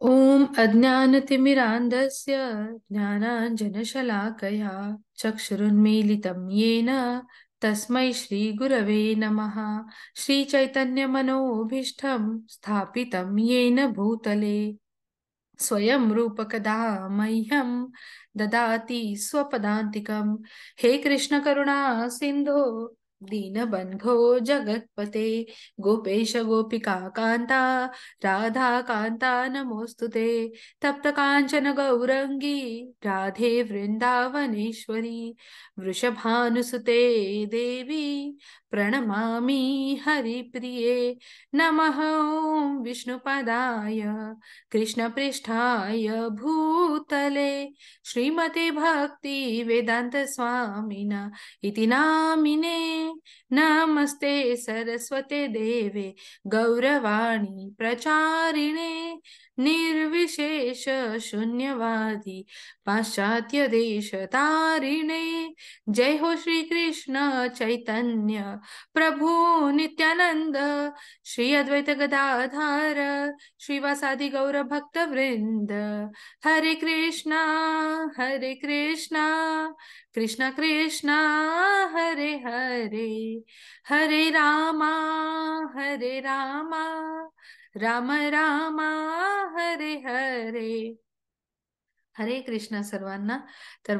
ॐ अज्ञानतिमिरान्धस्य ज्ञानाञ्जनशलाकया चक्षुरुन्मीलितं येन तस्मै श्रीगुरवे नमः। श्रीचैतन्यमनोभीष्टं स्थापितं येन भूतले स्वयं रूपकदा मह्यं ददाति स्वपदान्तिकं। हे कृष्ण करुणा सिंधो दीनबन्धो जगत्पते गोपेश गोपिका कान्ता राधा कान्ता नमोस्तुते। तप्त कांचन गौरंगी राधे वृंदावनेश्वरी वृषभानुसुते देवी प्रणमामि हरिप्रिये। नमः ॐ विष्णुपदाय कृष्णपृष्ठाय भूतले श्रीमते भक्ति वेदांत स्वामिन इति नामिने। नमस्ते सरस्वते देवे गौरवाणी प्रचारिणे निर्विशेष शून्यवादी पाश्चात्य देश तारिणे। जय हो श्री कृष्ण चैतन्य प्रभु नित्यानंद श्री अद्वैत गदाधर श्रीवासादि गौर भक्त वृंद। हरे कृष्णा कृष्णा कृष्णा हरे हरे हरे रामा राम रामा हरे हरे। हरे कृष्ण सर्वांना। तर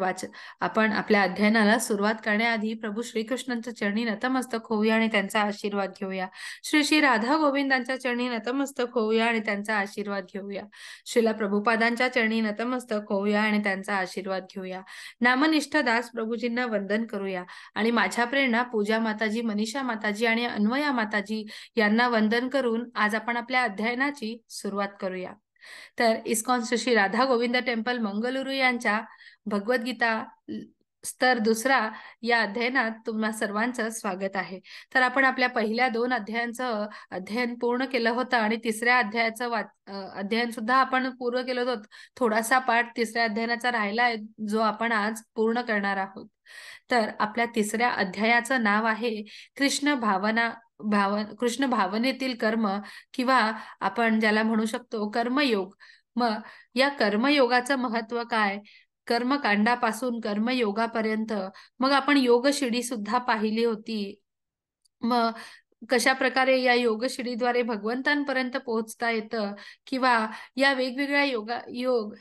आपण आपल्या अध्ययनाला सुरुवात करण्याआधी प्रभू श्रीकृष्णांच्या चरणी नतमस्तक होऊया आणि त्यांचा आशीर्वाद घेऊया। श्री श्री राधा गोविंदांच्या चरणी नतमस्तक होऊया आणि त्यांचा आशीर्वाद घेऊया। श्रीला प्रभुपादांच्या चरणी नतमस्तक होऊया आणि त्यांचा आशीर्वाद घेऊया। नामनिष्ठ दास प्रभूजींना वंदन करूया आणि माझ्या प्रेरणा पूजा माताजी, मनीषा माताजी आणि अन्वया माताजी यांना वंदन करून आज आपण आपल्या अध्ययनाची सुरुवात करूया। तर इस्कॉन श्री राधा गोविंद टेम्पल मंगलुरू यांच्या भगवद्गीता स्तर दुसरा या अध्ययनात तुम्हा सर्वांचं स्वागत आहे। तर आपण आपल्या पहिल्या 2 अध्यायांचं अध्ययन पूर्ण केलं होतं आणि तिसऱ्या अध्यायाचं अध्ययन सुद्धा आपण पूर्ण केलं होतं। थोडासा पाठ तिसऱ्या अध्ययनाचा राहिला आहे जो आपण आज पूर्ण करणार आहोत। तर आपल्या तिसऱ्या अध्यायाचं नाव आहे कृष्ण भावनेतील कर्म किंवा आपण ज्याला म्हणू शकतो कर्मयोग। मग या कर्मयोगाचं महत्व काय, कर्मकांडापासून कर्मयोगापर्यंत मग आपण योगशिडी सुद्धा पाहिली होती। मग कशा प्रकारे या योगशिडीद्वारे भगवंतांपर्यंत पोहोचता येतं किंवा या वेगवेगळ्या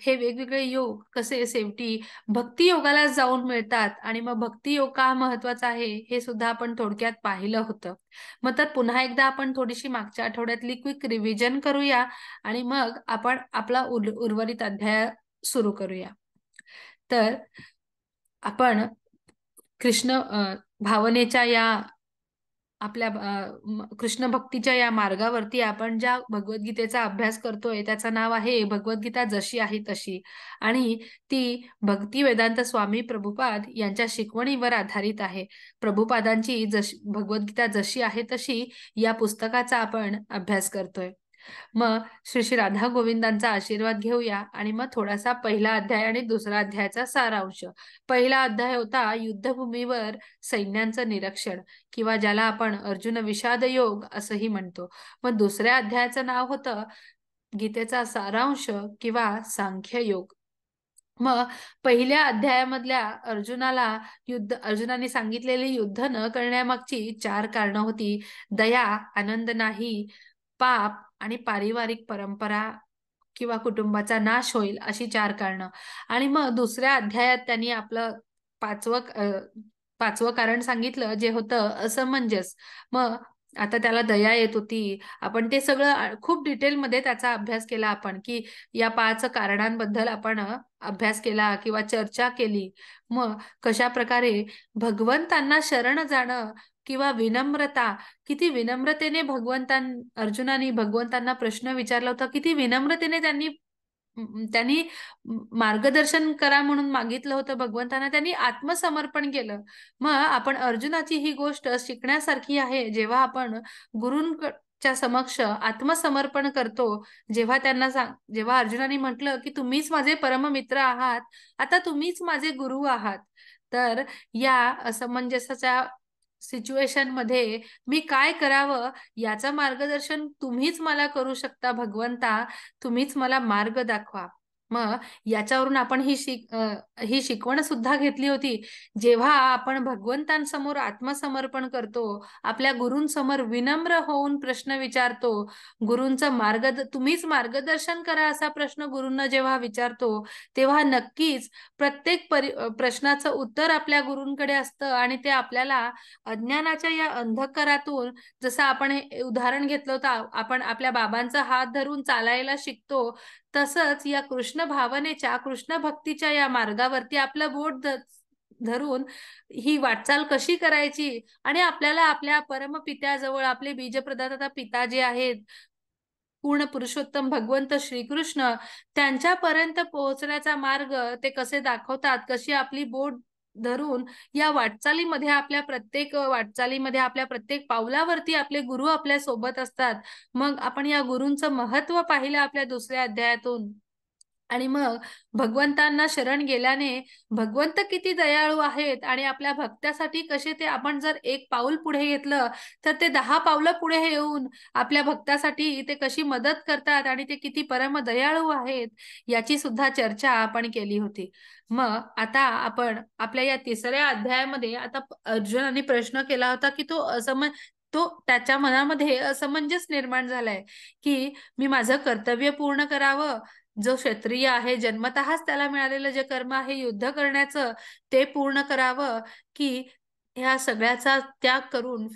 हे वेगवेगळे योग कसे शेवटी भक्ती योगाला जाऊन मिळतात आणि मग भक्ती योग का महत्वाचा आहे हे सुद्धा आपण थोडक्यात पाहिलं होतं। मग तर पुन्हा एकदा आपण थोडीशी मागच्या आठवड्यातली क्विक रिव्हिजन करूया आणि मग आपण आपला उर्वरित अध्याय सुरू करूया। तर आपण कृष्ण भावनेच्या या आपल्या कृष्ण भक्तीच्या या मार्गावरती आपण ज्या भगवद्गीतेचा अभ्यास करतोय त्याचं नाव आहे भगवद्गीता जशी आहे तशी आणि ती भक्ती वेदांत स्वामी प्रभुपाद यांच्या शिकवणीवर आधारित आहे। प्रभुपादांची भगवद्गीता जशी आहे तशी या पुस्तकाचा आपण अभ्यास करतोय। मग श्री श्री राधा गोविंदांचा आशीर्वाद घेऊया आणि मग थोडासा पहिला अध्याय आणि दुसरा अध्यायाचा सारांश। पहिला अध्याय होता युद्धभूमीवर सैन्यांचं निरीक्षण किंवा ज्याला आपण अर्जुन विषाद योग असंही म्हणतो। मग दुसऱ्या अध्यायाचं नाव होतं गीतेचा सारांश किंवा सांख्य योग। मग पहिल्या अध्यायामधल्या अर्जुनाने सांगितलेले युद्ध न करण्यामागची 4 कारणं होती। दया, आनंद नाही, पाप आणि पारिवारिक परंपरा किंवा कुटुंबाचा नाश होईल अशी 4 कारणं। आणि मग दुसऱ्या अध्यायात त्यांनी आपलं पाचवं कारण सांगितलं जे होतं असमंजस। मग आता त्याला दया येत होती। आपण ते सगळं खूप डिटेलमध्ये त्याचा अभ्यास केला आपण की या 5 कारणांबद्दल आपण अभ्यास केला किंवा चर्चा केली। मग कशा प्रकारे भगवंतांना शरण जाणं किंवा विनम्रता, किती विनम्रतेने अर्जुनाने भगवंतांना प्रश्न विचारला होता, किती विनम्रतेने त्यांनी मार्गदर्शन करा म्हणून मागितलं होतं भगवंतांना, त्यांनी आत्मसमर्पण केलं। मग आपण अर्जुनाची ही गोष्ट शिकण्यासारखी आहे। जेव्हा आपण गुरूंच्या समक्ष आत्मसमर्पण करतो, जेव्हा अर्जुनाने म्हटलं की तुम्हीच माझे परममित्र आहात, आता तुम्हीच माझे गुरु आहात, तर या असमंजसाच्या सिच्युएशन मध्ये मी काय करावं याचं मार्गदर्शन तुम्हीच मला करू शकता भगवंता. तुम्हीच मला मार्ग दाखवा. मग याच्यावरून आपण ही शिकवण सुद्धा घेतली होती. जेव्हा आपण भगवंतांसमोर आत्मसमर्पण करतो, आपल्या गुरूंसमोर विनम्र होऊन प्रश्न विचारतो, गुरूंचं तुम्हीच मार्गदर्शन करा असा प्रश्न गुरूंना जेव्हा विचारतो, तेव्हा नक्कीच प्रत्येक प्रश्नाचं उत्तर आपल्या गुरूंकडे असतं आणि ते आपल्याला अज्ञानाच्या या अंधकारातून, जसं आपण हे उदाहरण घेतलं होतं, आपण आपल्या बाबांचा हात धरून चालायला शिकतो, तसंच या कृष्ण भावनेच्या, कृष्ण भक्तीच्या या मार्गावरती आपलं बोट धरून ही वाटचाल कशी करायची आणि आपल्याला आपल्या परमपित्याजवळ, आपले बीजप्रदाता पिता जे आहेत, पूर्ण पुरुषोत्तम भगवंत श्रीकृष्ण, त्यांच्यापर्यंत पोहोचण्याचा मार्ग ते कसे दाखवतात, कशी आपली बोट धरून या वाटचालीमध्ये, आपल्या प्रत्येक वाटचालीमध्ये, आपल्या प्रत्येक पावलावरती आपले गुरु आपल्या सोबत असतात. मग आपण या गुरूंचं महत्व पाहिलं आपल्या दुसऱ्या अध्यायातून. आणि मग भगवंतांना शरण गेल्याने भगवंत किती दयाळू आहेत आणि आपल्या भक्तासाठी कसे ते, आपण जर एक पाऊल पुढे घेतलं तर ते 10 पावलं पुढे येऊन आपल्या भक्तासाठी ते कशी मदत करतात आणि ते किती परम दयाळू आहेत याची सुद्धा चर्चा आपण केली होती. मग आता आपण आपल्या या तिसऱ्या अध्यायामध्ये, आता अर्जुनाने प्रश्न केला होता की तो त्याच्या मनामध्ये असमंजस निर्माण झालाय की मी माझं कर्तव्य पूर्ण करावं, जो क्षत्रिय आहे जन्मतःच त्याला मिळालेलं जे कर्म आहे युद्ध करण्याचं, ते पूर्ण करावं, की ह्या सगळ्याचा त्याग करून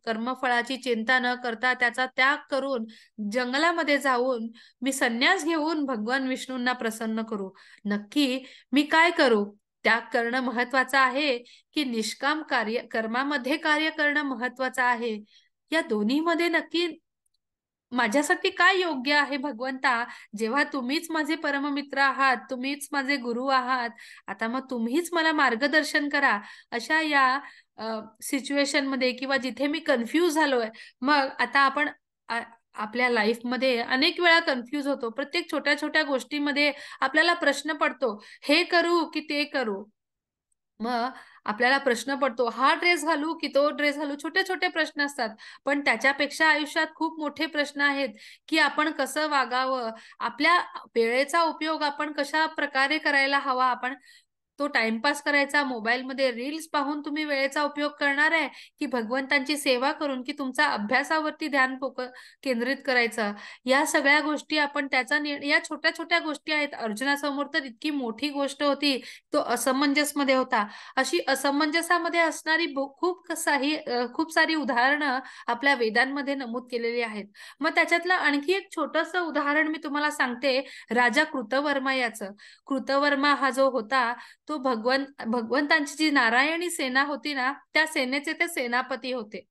कर्मफळाची चिंता न करता त्याचा त्याग करून जंगलामध्ये जाऊन मी संन्यास घेऊन भगवान विष्णूंना प्रसन्न करू. नक्की मी काय करू? त्याग करणं महत्वाचं आहे की निष्काम कर्मामध्ये कार्य करणं महत्वाचं आहे? या दोन्हीमध्ये नक्की माझ्यासाठी काय योग्य आहे भगवंता? जेव्हा तुम्हीच माझे परममित्र आहात, तुम्हीच माझे गुरु आहात, आता मग तुम्हीच मला मार्गदर्शन करा. अशा या सिच्युएशन मध्ये किंवा जिथे मी कन्फ्यूज झालोय, मग आता आपण आपल्या लाईफमध्ये अनेक वेळा कन्फ्यूज होतो. प्रत्येक छोट्या छोट्या गोष्टीमध्ये आपल्याला प्रश्न पडतो, हे करू की ते करू? मग आपल्याला प्रश्न पडतो, हा ड्रेस घालू की तो ड्रेस घालू? छोटे छोटे प्रश्न असतात. पण त्याच्यापेक्षा आयुष्यात खूप मोठे प्रश्न आहेत की आपण कसं वागावं, आपल्या वेळेचा उपयोग आपण कशा प्रकारे करायला हवा. आपण तो टाइमपास करायचा, मोबाईलमध्ये रील्स पाहून तुम्ही वेळेचा उपयोग करणार आहे, की भगवंतांची सेवा करून, की तुमचा अभ्यासावरती केंद्रित करायचं? या सगळ्या गोष्टी आपण या छोट्या छोट्या गोष्टी आहेत. अर्जुनासमोर तर इतकी मोठी गोष्ट होती, तो असमंजसमध्ये होता. अशी असमंजसामध्ये असणारी खूप सारी उदाहरणं आपल्या वेदांमध्ये नमूद केलेली आहेत. मग त्याच्यातलं आणखी एक छोटंसं उदाहरण मी तुम्हाला सांगते, राजा कृतवर्मा याचं. कृतवर्मा हा जो होता, तो भगवंतांची जी नारायणी सेना होती ना, त्या सेनेचे ते सेनापती होते.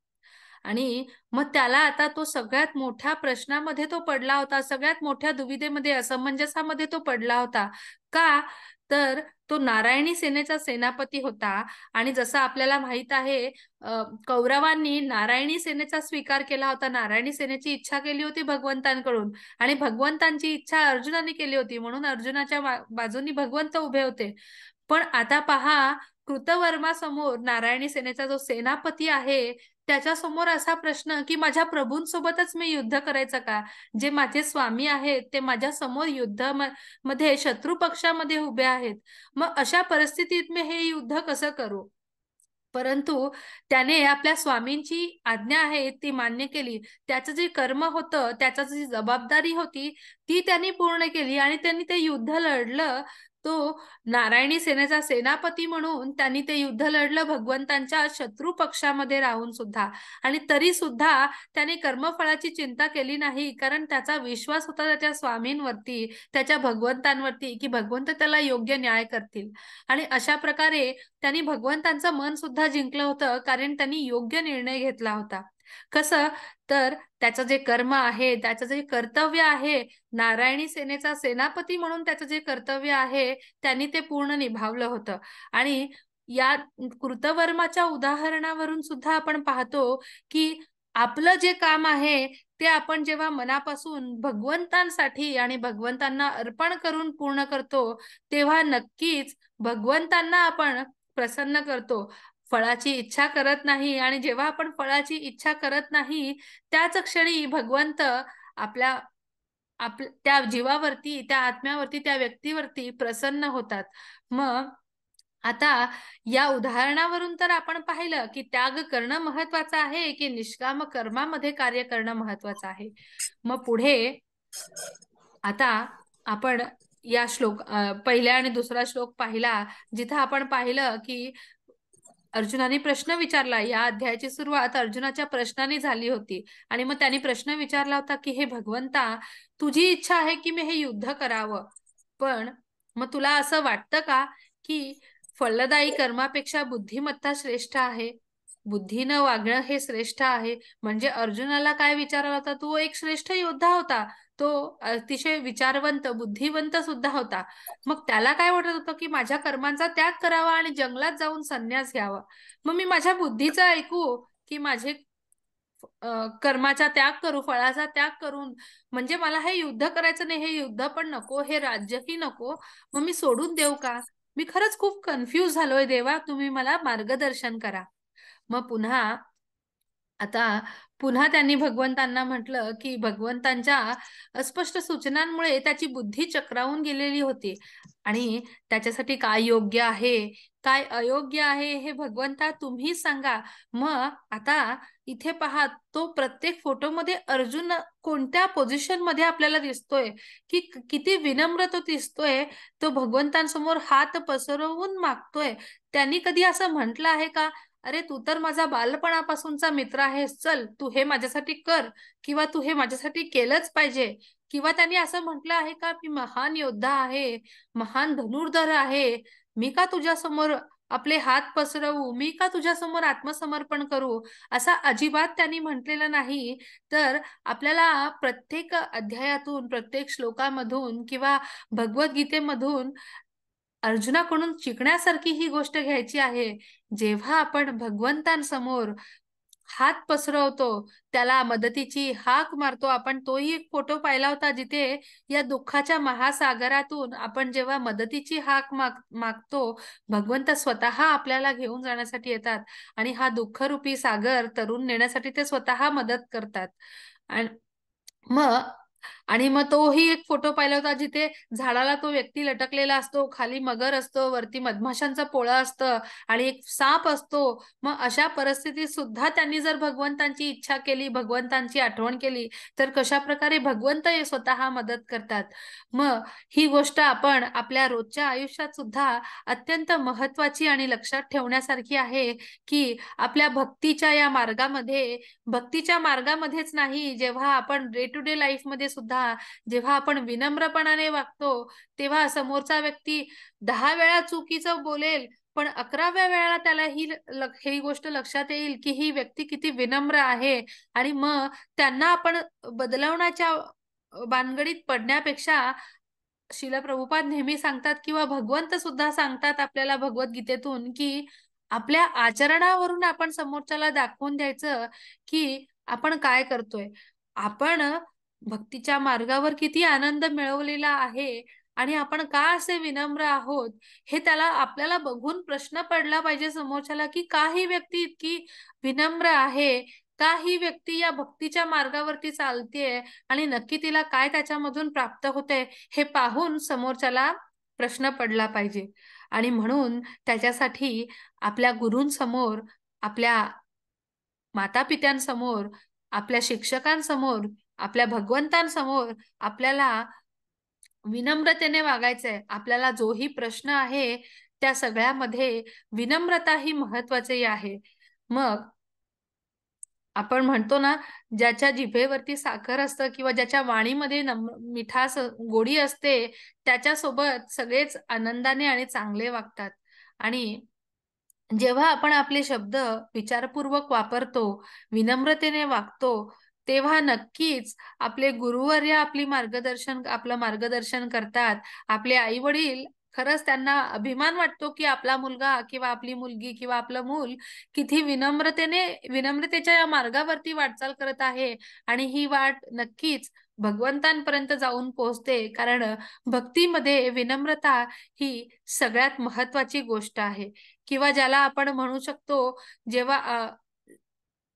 आणि मग त्याला आता तो सगळ्यात मोठ्या प्रश्नामध्ये तो पडला होता, सगळ्यात मोठ्या दुविधेमध्ये, असमंजसामध्ये तो पडला होता. का? तर तो नारायणी सेनेचा सेनापती होता आणि जसं आपल्याला माहित आहे, कौरवांनी नारायणी सेनेचा स्वीकार केला होता. नारायणी सेनेची इच्छा केली होती भगवंतांकडून आणि भगवंतांची इच्छा अर्जुनाने केली होती, म्हणून अर्जुनाच्या बाजूनी भगवंत उभे होते. पण आता पहा, कृतवर्मा समोर, नारायणी सेनेचा जो सेनापती आहे, त्याच्या समोर असा प्रश्न की माझ्या प्रभूंसोबतच मी युद्ध करायचं का? जे माझे स्वामी आहेत ते माझ्या समोर मध्ये शत्रू पक्षामध्ये उभे आहेत. मग अशा परिस्थितीत मी हे युद्ध कसं करू? परंतु त्याने आपल्या स्वामींची आज्ञा आहे ती मान्य केली. त्याचं जे कर्म होतं, त्याची जी जबाबदारी होती, ती त्यांनी पूर्ण केली आणि त्यांनी ते युद्ध लढलं. तो नारायणी सेनेचा सेनापती म्हणून त्यांनी ते युद्ध लढलं भगवंतांच्या शत्रू पक्षामध्ये राहून सुद्धा. आणि तरी सुद्धा त्याने कर्मफळाची चिंता केली नाही, कारण त्याचा विश्वास होता त्याच्या स्वामींवरती, त्याच्या भगवंतांवरती, की भगवंत त्याला योग्य न्याय करतील. आणि अशा प्रकारे त्यांनी भगवंतांचं मन सुद्धा जिंकलं होतं, कारण त्यांनी योग्य निर्णय घेतला होता. कसं? तर त्याचं जे कर्म आहे, त्याचं जे कर्तव्य आहे, नारायणी सेनेचा सेनापती म्हणून त्याचं जे कर्तव्य आहे, त्यांनी ते पूर्ण निभावलं होतं. आणि या कृतवर्माच्या उदाहरणावरून सुद्धा आपण पाहतो की आपलं जे काम आहे ते आपण जेव्हा मनापासून भगवंतांसाठी आणि भगवंतांना अर्पण करून पूर्ण करतो, तेव्हा नक्कीच भगवंतांना आपण प्रसन्न करतो. फळाची इच्छा करत नाही आणि जेव्हा आपण फळाची इच्छा करत नाही त्याच क्षणी भगवंत आपल्या त्या जीवावरती, त्या आत्म्यावरती, त्या व्यक्तीवरती प्रसन्न होतात. मग आता या उदाहरणावरून तर आपण पाहिलं की त्याग करणं महत्वाचं आहे की निष्काम कर्मामध्ये कार्य करणं महत्वाचं आहे. मग पुढे आता आपण या पहिला आणि दुसरा श्लोक पाहिला, जिथं आपण पाहिलं की अर्जुनाने प्रश्न विचारला. या अध्यायाची सुरुवात अर्जुनाच्या प्रश्नाने झाली होती आणि मग त्यांनी प्रश्न विचारला होता की हे भगवंता, तुझी इच्छा आहे की मी हे युद्ध करावं, पण मग तुला असं वाटतं का की फलदायी कर्मापेक्षा बुद्धिमत्ता श्रेष्ठ आहे, बुद्धीनं वागणं हे श्रेष्ठ आहे? म्हणजे अर्जुनाला काय विचारला होता? तो एक श्रेष्ठ योद्धा होता, तो अतिशय विचारवंत, बुद्धिवंत सुद्धा होता. मग त्याला काय वाटत होतं की माझ्या कर्मांचा त्याग करावा आणि जंगलात जाऊन संन्यास घ्यावा. मग मी माझ्या बुद्धीचं ऐकू की माझे कर्माचा त्याग करू, फळाचा त्याग करून, म्हणजे मला हे युद्ध करायचं नाही, हे युद्ध पण नको, हे राज्यही नको, मग मी सोडून देऊ का? मी खरंच खूप कन्फ्यूज झालोय देवा, तुम्ही मला मार्गदर्शन करा. मग पुन्हा त्यांनी भगवंतांना म्हटलं की भगवंतांच्या अस्पष्ट सूचनांमुळे त्याची बुद्धी चक्रावून गेलेली होती आणि त्याच्यासाठी काय योग्य आहे, काय अयोग्य आहे, हे भगवंता तुम्ही सांगा. मग आता इथे पहा, तो प्रत्येक फोटोमध्ये अर्जुन कोणत्या पोझिशन मध्ये आपल्याला दिसतोय, की किती विनम्र तो दिसतोय. तो भगवंतांसमोर हात पसरवून मागतोय. त्यांनी कधी असं म्हटलं आहे का, अरे तू तर माझा बालपणापासूनचा मित्र आहेस, चल तू हे माझ्यासाठी कर, किंवा तू हे माझ्यासाठी केलंच पाहिजे? किंवा त्यांनी असं म्हटलं आहे का, मी महान योद्धा आहे, महान धनुर्धर आहे, मी का तुझ्या समोर आपले हात पसरवू, मी का तुझ्या समोर आत्मसमर्पण करू? असा अजिबात त्यांनी म्हटलेलं नाही. तर आपल्याला प्रत्येक अध्यायातून, प्रत्येक श्लोकामधून किंवा भगवद्गीतेमधून अर्जुनाकडून शिकण्यासारखी ही गोष्ट घ्यायची आहे. जेव्हा आपण भगवंतांसमोर हात पसरवतो, त्याला मदतीची हाक मारतो. आपण तोही एक फोटो पाहिला होता जिथे या दुःखाच्या महासागरातून आपण जेव्हा मदतीची हाक मागतो, भगवंत स्वतः आपल्याला घेऊन जाण्यासाठी येतात आणि हा दुःखरूपी सागर तरून नेण्यासाठी ते स्वतः मदत करतात. आणि मग मग तोही एक फोटो पाहिला होता जिथे झाडाला तो व्यक्ती लटकलेला असतो, खाली मगर असतो, वरती मधमाशांचं पोळं असतं आणि एक साप असतो. मग अशा परिस्थितीत सुद्धा त्यांनी जर भगवंतांची इच्छा केली, भगवंतांची आठवण केली, तर कशा प्रकारे भगवंत हे स्वतः मदत करतात. मग ही गोष्ट आपण आपल्या रोजच्या आयुष्यात सुद्धा अत्यंत महत्वाची आणि लक्षात ठेवण्यासारखी आहे की आपल्या भक्तीच्या मार्गामध्येच नाही, जेव्हा आपण डे टू डे लाईफ मध्ये सुद्धा जेव्हा आपण विनम्रपणाने वागतो, तेव्हा समोरचा व्यक्ती 10 वेळा चुकीचं बोलेल, पण 11व्या वेळेला त्याला ही गोष्ट लक्षात येईल की ही व्यक्ती किती विनम्र आहे. आणि मग त्यांना आपण बदलवण्याच्या भानगडीत पडण्यापेक्षा, श्रील प्रभुपाद नेहमी सांगतात किंवा भगवंत सुद्धा सांगतात आपल्याला भगवद्गीतेतून की आपल्या आचरणावरून आपण समोरच्याला दाखवून द्यायचं की आपण काय करतोय. आपण भक्तीच्या मार्गावर किती आनंद मिळवलेला आहे आणि आपण का असे विनम्र आहोत, हे आपल्याला बघून प्रश्न पडला पाहिजे समोरच्याला की का ही व्यक्ती इतकी विनम्र आहे, का ही व्यक्ती या भक्तीच्या मार्गावरती चालतेय आणि नक्की तिला काय त्याच्यामधून प्राप्त होते, हे पाहून समोरच्याला प्रश्न पडला पाहिजे. आणि म्हणून त्याच्यासाठी आपल्या गुरूंसमोर, आपल्या मातापित्यांसमोर, आपल्या शिक्षकांसमोर, आपल्या भगवंतांसमोर आपल्याला विनम्रतेने वागायचंय. आपल्याला जोही प्रश्न आहे त्या सगळ्यामध्ये विनम्रता ही महत्वाची आहे. मग आपण म्हणतो ना, ज्याच्या जिभेवरती साखर असतं किंवा ज्याच्या वाणीमध्ये मिठास, गोडी असते, त्याच्यासोबत सगळेच आनंदाने आणि चांगले वागतात. आणि जेव्हा आपण आपले शब्द विचारपूर्वक वापरतो, विनम्रतेने वागतो, तेव्हा नक्कीच आपले गुरुवर्य आपलं मार्गदर्शन करतात. आपले आई वडील, खरंच त्यांना अभिमान वाटतो की आपला मुलगा किंवा आपली मुलगी किंवा आपलं मूल किती विनम्रतेच्या या मार्गावरती वाटचाल करत आहे. आणि ही वाट नक्कीच भगवंतांपर्यंत जाऊन पोहोचते. कारण भक्तीमध्ये विनम्रता ही सगळ्यात महत्वाची गोष्ट आहे. किंवा ज्याला आपण म्हणू शकतो, जेव्हा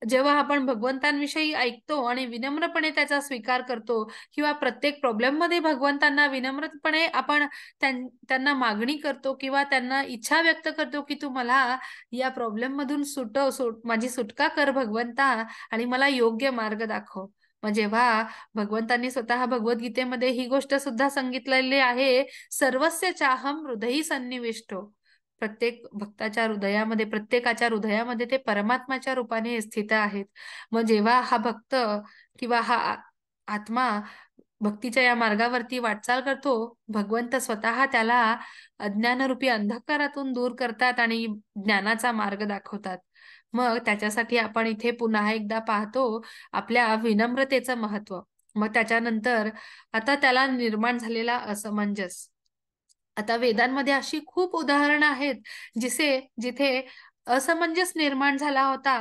जेव्हा आपण भगवंतांविषयी ऐकतो आणि विनम्रपणे त्याचा स्वीकार करतो किंवा प्रत्येक प्रॉब्लेममध्ये भगवंतांना विनम्रपणे आपण त्यांना मागणी करतो किंवा त्यांना इच्छा व्यक्त करतो, की तू मला या प्रॉब्लेममधून माझी सुटका कर भगवंता आणि मला योग्य मार्ग दाखव. मग जेव्हा भगवंतांनी स्वतः भगवद्गीतेमध्ये ही गोष्ट सुद्धा सांगितलेली आहे, सर्वस्य चाहम हृदयी सन्निविष्टो. प्रत्येक भक्ताच्या हृदयामध्ये, प्रत्येकाच्या हृदयामध्ये ते परमात्माच्या रूपाने स्थित आहेत. मग जेव्हा हा भक्त किंवा हा आत्मा भक्तीच्या या मार्गावरती वाटचाल करतो, भगवंत स्वतः त्याला अज्ञानरूपी अंधकारातून दूर करतात आणि ज्ञानाचा मार्ग दाखवतात. मग त्याच्यासाठी आपण इथे पुन्हा एकदा पाहतो आपल्या विनम्रतेचं महत्व. मग त्याच्यानंतर आता त्याला निर्माण झालेला असमंजस. आता वेदांमध्ये अशी खूप उदाहरणं आहेत जिथे असमंजस निर्माण झाला होता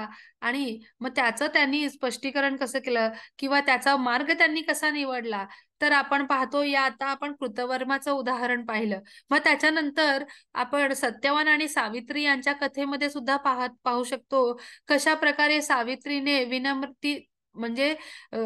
आणि मग त्याचं त्यांनी स्पष्टीकरण कसं केलं किंवा त्याचा मार्ग त्यांनी कसा निवडला. तर आपण पाहतो, या आता आपण कृतवर्माचं उदाहरण पाहिलं. मग त्याच्यानंतर आपण सत्यवान आणि सावित्री यांच्या कथेमध्ये सुद्धा पाहू शकतो कशा प्रकारे सावित्रीने विनम्रती म्हणजे अ,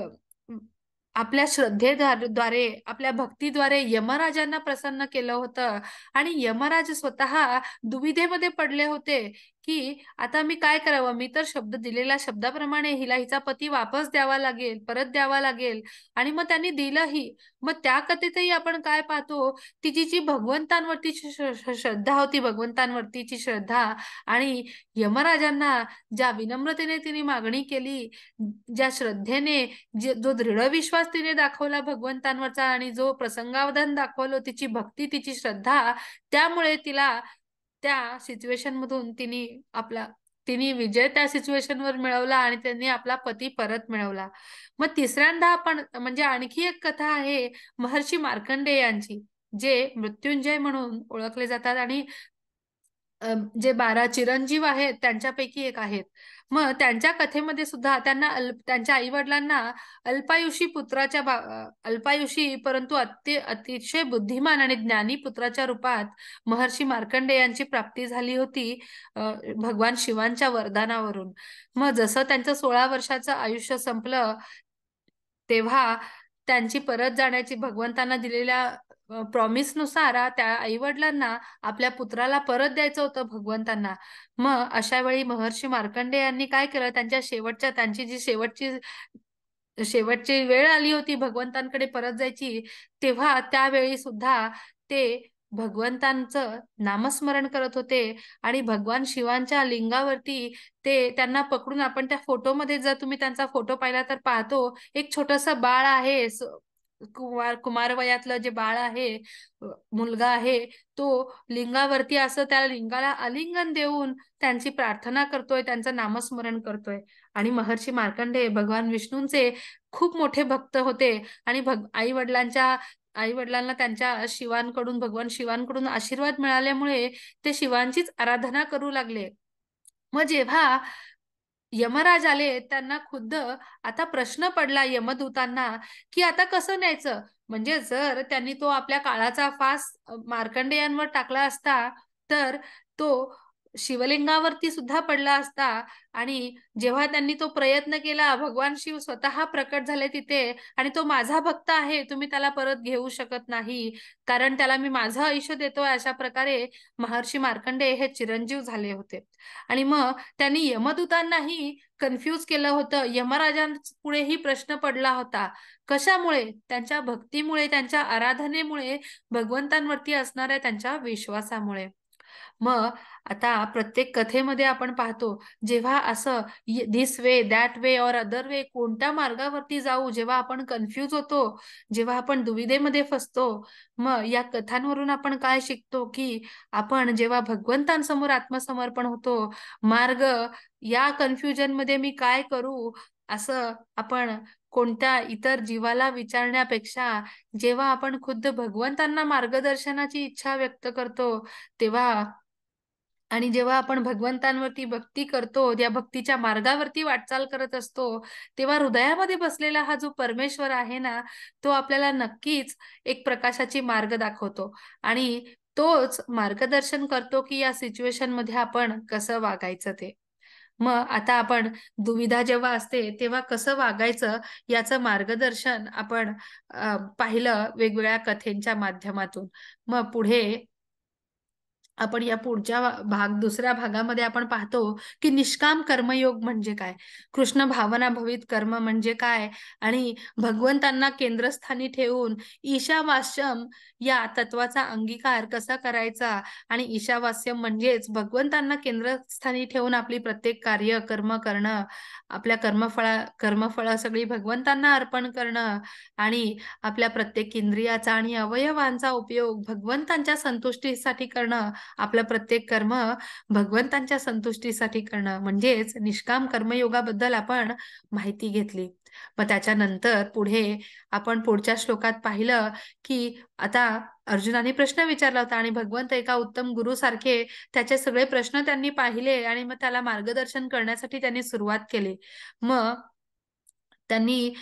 आपल्या श्रद्धेद्वारे, आपल्या भक्तीद्वारे यमराजांना प्रसन्न केलं होतं आणि यमराज स्वतः दुविधेमध्ये पडले होते, की आता मी काय करावं? मी तर दिलेल्या शब्दाप्रमाणे हिला हिचा पती वापस द्यावा लागेल, परत द्यावा लागेल आणि मग त्यांनी दिलंही. मग त्या कथेतही आपण काय पाहतो, तिची जी भगवंतांवरतीची श्रद्धा होती, भगवंतांवरतीची श्रद्धा आणि यमराजांना ज्या विनम्रतेने तिने मागणी केली, ज्या श्रद्धेने जो दृढ विश्वास तिने दाखवला भगवंतांवरचा आणि जो प्रसंगावधान दाखवलं, तिची भक्ती, तिची श्रद्धा, त्यामुळे तिला त्या सिच्युएशन मधून तिने विजय त्या सिच्युएशनवर मिळवला आणि त्यांनी आपला पती परत मिळवला. मग तिसऱ्यांदा आपण म्हणजे आणखी एक कथा आहे महर्षी मार्कंडेय यांची, जे मृत्युंजय म्हणून ओळखले जातात आणि जे 12 चिरंजीव आहेत त्यांच्यापैकी एक आहेत. मग त्यांच्या कथेमध्ये सुद्धा त्यांच्या आई वडिलांना अल्पायुषी परंतु अतिशय बुद्धिमान आणि ज्ञानी पुत्राच्या रूपात महर्षी मार्कंडेय यांची प्राप्ती झाली होती भगवान शिवांच्या वरदानावरून. मग जसं त्यांचं 16 वर्षाचं आयुष्य संपलं, तेव्हा त्यांची परत जाण्याची भगवंतांना दिलेल्या प्रॉमिसनुसार त्या आईवडिलांना आपल्या पुत्राला परत द्यायचं होतं भगवंतांना. मग अशा वेळी महर्षी मार्कंडेय यांनी काय केलं, त्यांची जी शेवटची वेळ आली होती भगवंतांकडे परत जायची, तेव्हा त्यावेळी सुद्धा ते भगवंतांचं नामस्मरण करत होते आणि भगवान शिवांच्या लिंगावरती त्यांना पकडून, आपण त्या फोटोमध्ये जर तुम्ही त्यांचा फोटो पाहिला तर पाहतो, एक छोटंसं बाळ आहे, कुमार वयातलं जे बाळ आहे, मुलगा आहे, तो लिंगावरती असं त्या लिंगाला आलिंगन देऊन त्यांची प्रार्थना करतोय, त्यांचं नामस्मरण करतोय. आणि महर्षी मार्कंडेय भगवान विष्णूंचे खूप मोठे भक्त होते आणि आई वडिलांना त्यांच्या भगवान शिवांकडून आशीर्वाद मिळाल्यामुळे ते शिवांचीच आराधना करू लागले. मग जेव्हा यमराज आले, त्यांना खुद्द आता प्रश्न पडला यमदूतांना, की आता कसं न्यायचं? म्हणजे जर त्यांनी तो आपल्या काळाचा फास मार्कंडेयांवर टाकला असता, तर तो शिवलिंगावरती सुद्धा पडला असता आणि जेव्हा त्यांनी तो प्रयत्न केला, भगवान शिव स्वतः प्रकट झाले तिथे आणि तो माझा भक्त आहे, तुम्ही त्याला परत घेऊ शकत नाही, कारण त्याला मी माझं आयुष्य देतोय, अशा प्रकारे महर्षी मार्कंडेय हे चिरंजीव झाले होते. आणि मग त्यांनी यमदूतांनाही कन्फ्यूज केलं होतं. यमराजांपुढेही प्रश्न पडला होता. कशामुळे? त्यांच्या भक्तीमुळे, त्यांच्या आराधनेमुळे, भगवंतांवरती असणाऱ्या त्यांच्या विश्वासामुळे. मग आता प्रत्येक कथेमध्ये आपण पाहतो, जेव्हा असं धिस वे, दॅट वे और अदर वे, कोणत्या मार्गावरती जाऊ, जेव्हा आपण कन्फ्यूज होतो, जेव्हा आपण दुविधेमध्ये फसतो, मग या कथांवरून आपण काय शिकतो, की आपण जेव्हा भगवंतांसमोर आत्मसमर्पण होतो, मार्ग या कन्फ्युजन मध्ये मी काय करू, असं आपण कोणत्या इतर जीवाला विचारण्यापेक्षा जेव्हा आपण खुद्द भगवंतांना मार्गदर्शनाची इच्छा व्यक्त करतो, तेव्हा आणि जेव्हा आपण भगवंतांवरती भक्ती करतो, त्या भक्तीच्या मार्गावरती वाटचाल करत असतो, तेव्हा हृदयामध्ये बसलेला हा जो परमेश्वर आहे ना, तो आपल्याला नक्कीच एक प्रकाशाची मार्ग दाखवतो आणि तोच मार्गदर्शन करतो, की या सिच्युएशनमध्ये आपण कसं वागायचं ते. मग आता आपण दुविधा जेव्हा असते, तेव्हा कसं वागायचं याचं मार्गदर्शन आपण पाहिलं वेगवेगळ्या कथेंच्या माध्यमातून. मग पुढे आपण या पुढच्या दुसऱ्या भागामध्ये आपण पाहतो, की निष्काम कर्मयोग म्हणजे काय? कृष्ण भावना भवित कर्म म्हणजे काय? आणि भगवंतांना केंद्रस्थानी ठेवून ईशावास्यम या तत्वाचा अंगीकार कसा करायचा? आणि ईशावास्यम म्हणजेच भगवंतांना केंद्रस्थानी ठेवून आपली प्रत्येक कार्य, कर्म करणं, आपल्या कर्मफळं सगळी भगवंतांना अर्पण करणं आणि आपल्या प्रत्येक इंद्रियाचा आणि अवयवांचा उपयोग भगवंतांच्या संतुष्टीसाठी करणं, आपलं प्रत्येक कर्म भगवंतांच्या संतुष्टीसाठी करणं म्हणजेच निष्काम कर्मयोगाबद्दल आपण माहिती घेतली. मग त्याच्यानंतर पुढे आपण पुढच्या श्लोकात पाहिलं, की आता अर्जुनाने प्रश्न विचारला होता आणि भगवंत एका उत्तम गुरुसारखे त्याचे सगळे प्रश्न त्यांनी पाहिले आणि मग त्याला मार्गदर्शन करण्यासाठी त्यांनी सुरुवात केली. मग त्यांनी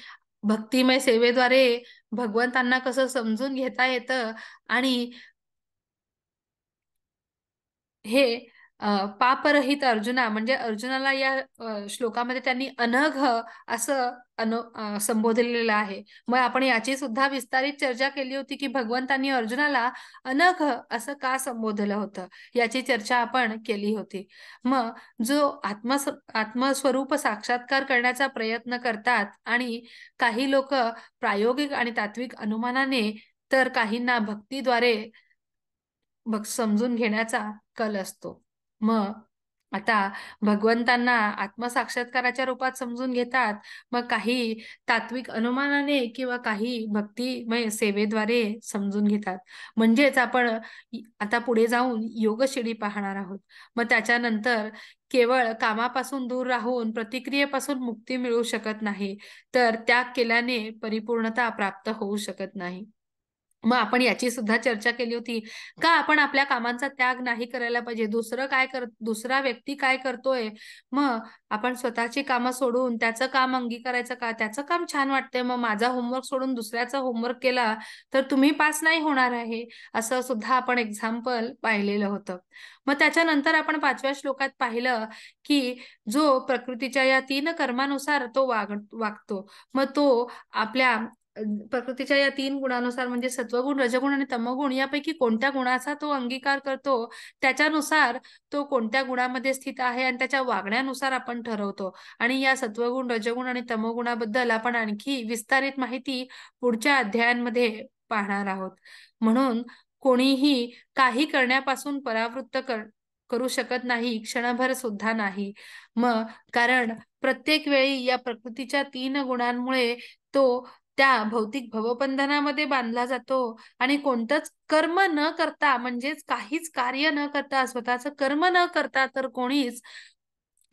भक्तिमय सेवेद्वारे भगवंतांना कसं समजून घेता येतं आणि हे पापरहित अर्जुना म्हणजे अर्जुनाला या श्लोकामध्ये त्यांनी अनघ असं संबोधलेलं आहे. मग आपण याची सुद्धा विस्तारित चर्चा केली होती, की भगवंतांनी अर्जुनाला अनघ असं का संबोधलं होतं, याची चर्चा आपण केली होती. मग जो आत्मस्वरूप साक्षात्कार करण्याचा प्रयत्न करतात आणि काही लोक प्रायोगिक आणि तात्विक अनुमानाने, तर काहींना भक्तीद्वारे समजून घेण्याचा कल असतो. मग आता भगवंतांना आत्मसाक्षात्काराच्या रूपात समजून घेतात. मग काही तात्विक अनुमानाने किंवा काही भक्तिमय सेवेद्वारे समजून घेतात. म्हणजेच आपण आता पुढे जाऊन योगशिडी पाहणार आहोत. मग त्याच्यानंतर केवळ कामापासून दूर राहून प्रतिक्रियेपासून मुक्ती मिळू शकत नाही, तर त्याग केल्याने परिपूर्णता प्राप्त होऊ शकत नाही. मग आपण याची सुद्धा चर्चा केली होती, का आपण आपल्या कामांचा त्याग नाही करायला पाहिजे. दुसरा व्यक्ती काय करतोय, मग आपण स्वतःची कामं सोडून त्याचं काम अंगीकारायचं का? त्याचं काम छान वाटतंय, मग माझा होमवर्क सोडून दुसऱ्याचा होमवर्क केला तर तुम्ही पास नाही होणार आहे, असं सुद्धा आपण एक्झाम्पल पाहिलेलं होतं. मग त्याच्यानंतर आपण 5व्या श्लोकात पाहिलं, की जो प्रकृतीच्या या 3 कर्मानुसार तो वागतो, मग तो आपल्या प्रकृतीच्या या 3 गुणानुसार म्हणजे सत्वगुण, रजगुण आणि तमोगुण यापैकी कोणत्या गुणाचा तो अंगीकार करतो, त्याच्यानुसार तो कोणत्या गुणामध्ये स्थित आहे आणि त्याच्या वागण्यानुसार आपण ठरवतो. आणि या सत्वगुण, रजगुण आणि तमोगुणाबद्दल आपण आणखी विस्तारित माहिती पुढच्या अध्यायांमध्ये पाहणार आहोत. म्हणून कोणीही काही करण्यापासून करू शकत नाही, क्षणभर सुद्धा नाही. मग कारण प्रत्येक वेळी या प्रकृतीच्या 3 गुणांमुळे तो त्या भौतिक भवबंधनामध्ये बांधला जातो आणि कोणतंच कर्म न करता म्हणजेच काहीच कार्य न करता, स्वतःचं कर्म न करता तर कोणीच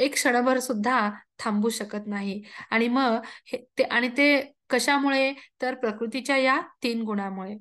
एक क्षणभर सुद्धा थांबू शकत नाही. आणि मग ते कशामुळे, तर प्रकृतीच्या या 3 गुणामुळे.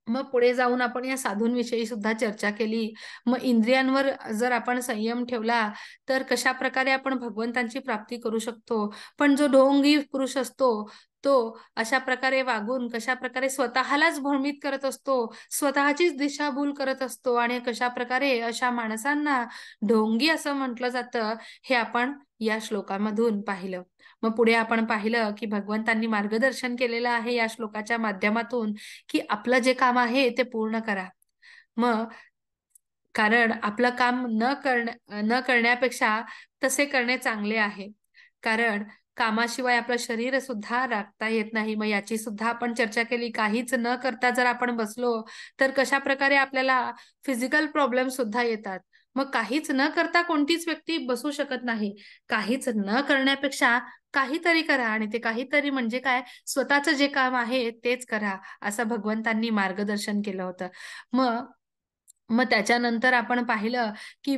मग पुढे जाऊन आपण या साधूंविषयी सुद्धा चर्चा केली. मग इंद्रियांवर जर आपण संयम ठेवला, तर कशा प्रकारे आपण भगवंतांची प्राप्ती करू शकतो. पण जो ढोंगी पुरुष असतो, तो अशा प्रकारे वागून कशा प्रकारे स्वतःलाच भ्रमित करत असतो, स्वतःचीच दिशाभूल करत असतो आणि कशा प्रकारे अशा माणसांना ढोंगी असं म्हटलं जातं, हे आपण या श्लोकामधून पाहिलं. मग पुढे आपण पाहिलं, की भगवंतांनी मार्गदर्शन केलेलं आहे या श्लोकाच्या माध्यमातून, की आपलं जे काम आहे ते पूर्ण करा. मग कारण आपलं काम न करण्यापेक्षा तसे करणे चांगले आहे. कारण कामाशिवाय आपलं शरीर सुद्धा राखता येत नाही. मग याची सुद्धा आपण चर्चा केली. काहीच न करता जर आपण बसलो, तर कशा प्रकारे आपल्याला फिजिकल प्रॉब्लेम सुद्धा येतात. मग काहीच न करता कोणतीच व्यक्ती बसू शकत नाही. काहीच न करण्यापेक्षा काहीतरी करा आणि ते काहीतरी म्हणजे काय, स्वतःचं जे काम आहे तेच करा, असं भगवंतांनी मार्गदर्शन केलं होतं. मग मग त्याच्यानंतर आपण पाहिलं की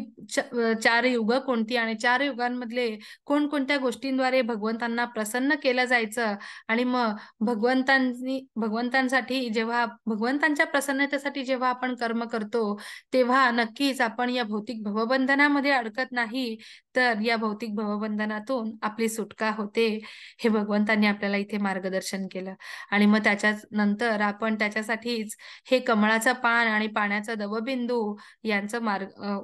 4 युग कोणती आणि 4 युगांमधले कोणकोणत्या गोष्टींद्वारे भगवंतांना प्रसन्न केलं जायचं आणि मग भगवंतांसाठी जेव्हा भगवंतांच्या प्रसन्नतेसाठी जेव्हा आपण कर्म करतो तेव्हा नक्कीच आपण या भौतिक भवबंधनामध्ये अडकत नाही, तर या भौतिक भवबंधनातून आपली सुटका होते. हे भगवंतांनी आपल्याला इथे मार्गदर्शन केलं. आणि मग त्याच्याच नंतर आपण त्याच्यासाठीच हे कमळाचं पान आणि पाण्याचा दवबिंदू यांचं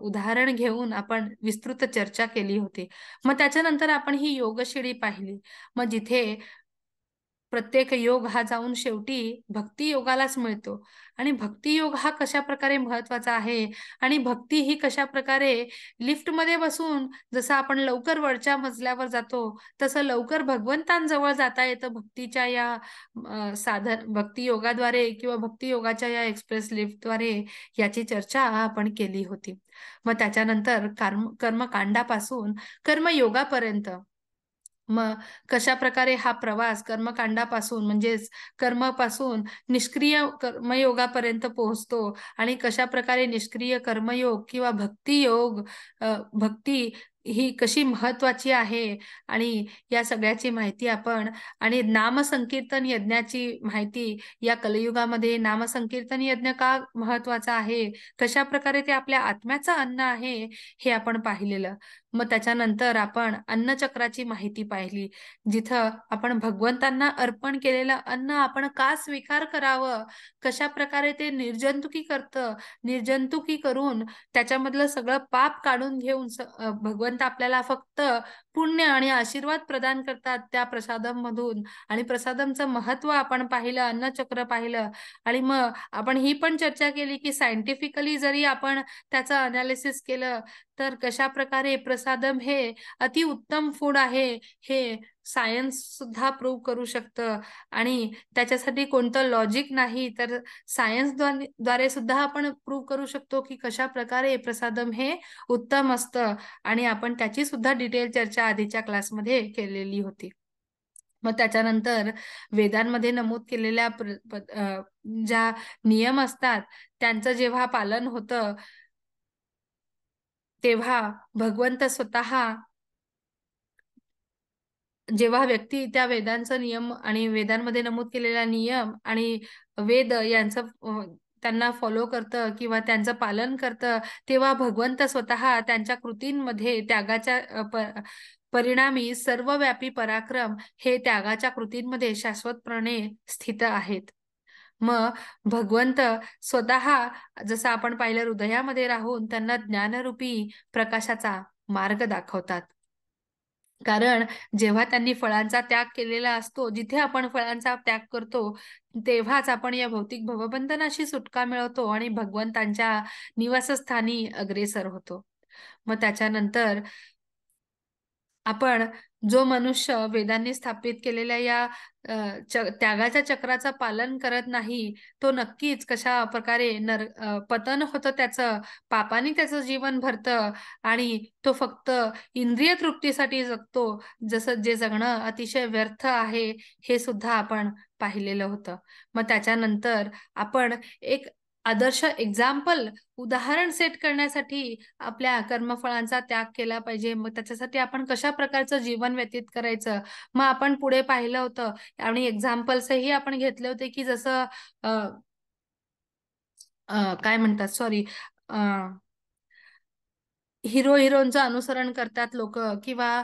उदाहरण घेऊन आपण विस्तृत चर्चा केली होती. मग त्याच्यानंतर आपण ही योगशिडी पाहिली. मग जिथे प्रत्येक योग हा जाऊन शेवटी भक्ती योगालाच मिळतो आणि भक्ती योग हा कशा प्रकारे महत्वाचा आहे आणि भक्ती ही कशा प्रकारे लिफ्टमध्ये बसून जसं आपण लवकर वरच्या मजल्यावर जातो तसं लवकर भगवंतांजवळ जाता येतं भक्तीच्या या साधन भक्ती योगाद्वारे किंवा भक्ती योगाच्या या एक्सप्रेस लिफ्टद्वारे याची चर्चा आपण केली होती. मग त्याच्यानंतर कर्मकांडापासून कर्मयोगापर्यंत मग कशा प्रकारे हा प्रवास कर्मकांडापासून म्हणजेच कर्मापासून निष्क्रिय कर्मयोगापर्यंत पोहोचतो आणि कशा प्रकारे निष्क्रिय कर्मयोग किंवा भक्ती योग भक्ती ही कशी महत्वाची आहे आणि या सगळ्याची माहिती आपण आणि नामसंकीर्तन यज्ञाची माहिती या कलियुगामध्ये नामसंकीर्तन यज्ञ का महत्वाचा आहे, कशा प्रकारे ते आपल्या आत्म्याचं अन्न आहे हे आपण पाहिलेलं. मग त्याच्यानंतर आपण अन्नचक्राची माहिती पाहिली, जिथं आपण भगवंतांना अर्पण केलेलं अन्न आपण का स्वीकार करावं, कशा प्रकारे ते निर्जंतुकी करतं, निर्जंतुकी करून त्याच्यामधलं सगळं पाप काढून घेऊन भगवंत आपल्याला फक्त पुण्य आणि आशीर्वाद प्रदान करतात त्या प्रसादममधून आणि प्रसादमचं महत्व आपण पाहिलं, अन्नचक्र पाहिलं आणि मग आपण ही पण चर्चा केली की सायंटिफिकली जरी आपण त्याचं अनालिसिस केलं तर कशा प्रकारे प्रसादम हे अतिउत्तम फूड आहे हे सायन्स सुद्धा प्रूव्ह करू शकतं आणि त्याच्यासाठी कोणतं लॉजिक नाही तर सायन्स द्वारे सुद्धा आपण प्रूव्ह करू शकतो की कशा प्रकारे प्रसादम हे उत्तम असतं आणि आपण त्याची सुद्धा डिटेल चर्चा आधीच्या क्लासमध्ये केलेली होती. मग त्याच्यानंतर वेदांमध्ये नमूद केलेल्या ज्या नियम असतात त्यांचं जेव्हा पालन होतं तेव्हा भगवंत स्वतः जेव्हा व्यक्ती त्या वेदांचा नियम आणि वेदांमध्ये नमूद केलेला नियम आणि वेद यांचं त्यांना फॉलो करतं किंवा त्यांचं पालन करतं तेव्हा भगवंत स्वतः त्यांच्या कृतींमध्ये त्यागाच्या परिणामी सर्वव्यापी पराक्रम हे त्यागाच्या कृतींमध्ये शाश्वतपणे स्थित आहेत. मग भगवंत स्वतः जसं आपण पाहिलं हृदयामध्ये राहून त्यांना ज्ञानरूपी प्रकाशाचा मार्ग दाखवतात. कारण जेव्हा त्यांनी फळांचा त्याग केलेला असतो, जिथे आपण फळांचा त्याग करतो तेव्हाच आपण या भौतिक भवबंधनाशी सुटका मिळवतो आणि भगवंतांच्या निवासस्थानी अग्रेसर होतो. मग त्याच्यानंतर आपण जो मनुष्य वेदांनी स्थापित केलेल्या या त्यागाच्या चक्राचं पालन करत नाही तो नक्कीच कशा प्रकारे पतन होतं त्याचं, पापाने त्याचं जीवन भरतं आणि तो फक्त इंद्रिय तृप्तीसाठी जगतो, जसं जे जगणं अतिशय व्यर्थ आहे हे सुद्धा आपण पाहिलेलं होतं. मग त्याच्यानंतर आपण एक आदर्श एक्झाम्पल उदाहरण सेट करण्यासाठी आपल्या कर्मफळांचा त्याग केला पाहिजे. मग त्याच्यासाठी आपण कशा प्रकारचं जीवन व्यतीत करायचं मग आपण पुढे पाहिलं होतं आणि एक्झाम्पल्सही आपण घेतले होते की जसं काय म्हणतात सॉरी हिरो हिरोईनचं अनुसरण करतात लोक किंवा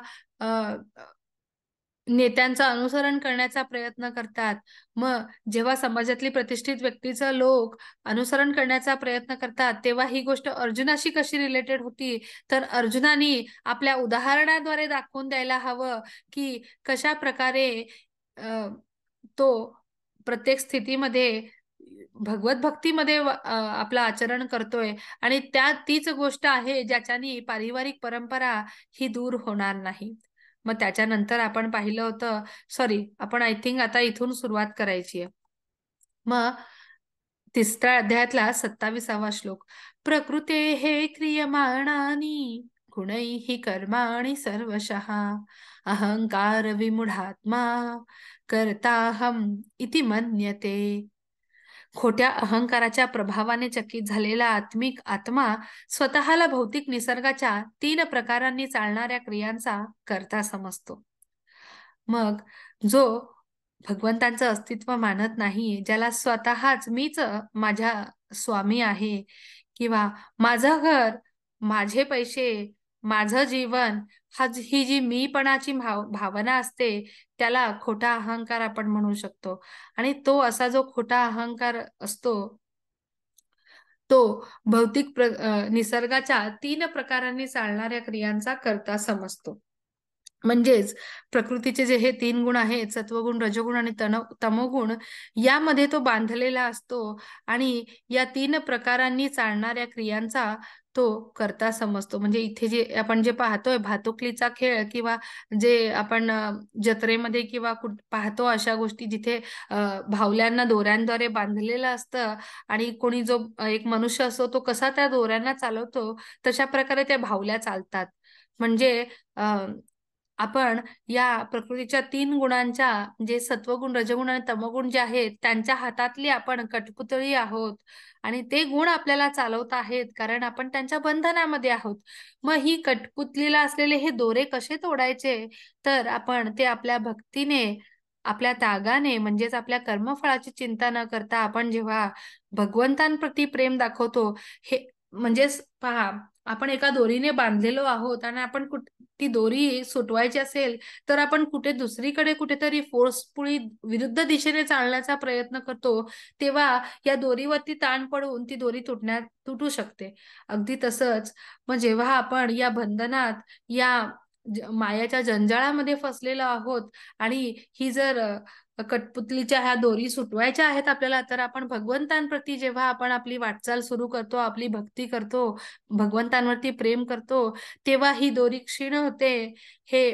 नेत्यांचं अनुसरण करण्याचा प्रयत्न करतात. मग जेव्हा समाजातली प्रतिष्ठित व्यक्तीचं लोक अनुसरण करण्याचा प्रयत्न करतात तेव्हा ही गोष्ट अर्जुनाशी कशी रिलेटेड होती तर अर्जुनानी आपल्या उदाहरणाद्वारे दाखवून द्यायला हवं की कशा प्रकारे तो प्रत्येक स्थितीमध्ये भगवत भक्तीमध्ये आपलं आचरण करतोय आणि तीच गोष्ट आहे ज्याच्यानी पारिवारिक परंपरा ही दूर होणार नाही. मग त्याच्यानंतर आपण पाहिलं होतं सॉरी आपण आय थिंक आता इथून सुरुवात करायची आहे. मग 3ऱ्या अध्यायातला 27वा श्लोक प्रकृते हे क्रियमाणानी गुणैः कर्माणि सर्वशः अहंकार विमूढात्मा कर्ताहम इति मन्यते. खोट्या अहंकाराच्या प्रभावाने चकित झालेला आत्मिक आत्मा स्वतःला भौतिक निसर्गाच्या 3 प्रकारांनी चालणाऱ्या क्रियांचा कर्ता समजतो. मग जो भगवंतांचं अस्तित्व मानत नाही, ज्याला स्वतःच मीच माझ्या स्वामी आहे किंवा माझं घर, माझे पैसे, माझं जीवन, ही जी मीपणाची भावना असते, त्याला खोटा अहंकार आपण म्हणू शकतो. आणि तो असा जो खोटा अहंकार असतो, तो भौतिक निसर्गाच्या 3 प्रकारांनी चालणाऱ्या क्रियांचा कर्ता समजतो. म्हणजेच प्रकृतीचे जे हे 3 गुण आहेत, सत्वगुण, रजोगुण आणि तमोगुण, यामध्ये तो बांधलेला असतो आणि या 3 प्रकारांनी चालणाऱ्या क्रियांचा तो कर्ता समजतो. म्हणजे इथे जे आपण जे पाहतोय भातुकलीचा खेळ किंवा जे आपण जत्रेमध्ये किंवा पाहतो अशा गोष्टी जिथे भावल्यांना दोऱ्यांद्वारे बांधलेलं असतं आणि कोणी जो एक मनुष्य असतो तो कसा त्या दोऱ्यांना चालवतो, तशा प्रकारे त्या भावल्या चालतात. म्हणजे आपण या प्रकृतीच्या 3 गुणांच्या, जे सत्वगुण, रजगुण आणि तमोगुण जे आहेत, त्यांच्या हातातली आपण कठपुतळी आहोत आणि ते गुण आपल्याला चालवत आहेत, कारण आपण त्यांच्या बंधनामध्ये आहोत. मग ही कठपुतलीला असलेले हे दोरे कसे तोडायचे? तर आपण ते आपल्या भक्तीने, आपल्या त्यागाने, म्हणजेच आपल्या कर्मफळाची चिंता न करता आपण जेव्हा भगवंतांप्रती प्रेम दाखवतो, हे म्हणजेच पहा, आपण एका दोरीने बांधलेलो आहोत आणि आपण ती दोरी सुटवायची असेल तर आपण कुठे दुसरीकडे कुठेतरी फोर्सफुली विरुद्ध दिशेने चालण्याचा प्रयत्न करतो, तेव्हा या दोरीवरती ताण पडून ती दोरी तुटू शकते. अगदी तसंच मग जेव्हा आपण या बंधनात, या मायाच्या जंजाळामध्ये फसलेलो आहोत आणि ही जर कठपुतलीच्या ह्या दोरी सुटवायच्या आहेत आपल्याला, तर आपण भगवंतांप्रती जेव्हा आपण आपली वाटचाल सुरू करतो, आपली भक्ती करतो, भगवंतांवरती प्रेम करतो, तेव्हा ही दोरी क्षीण होते, हे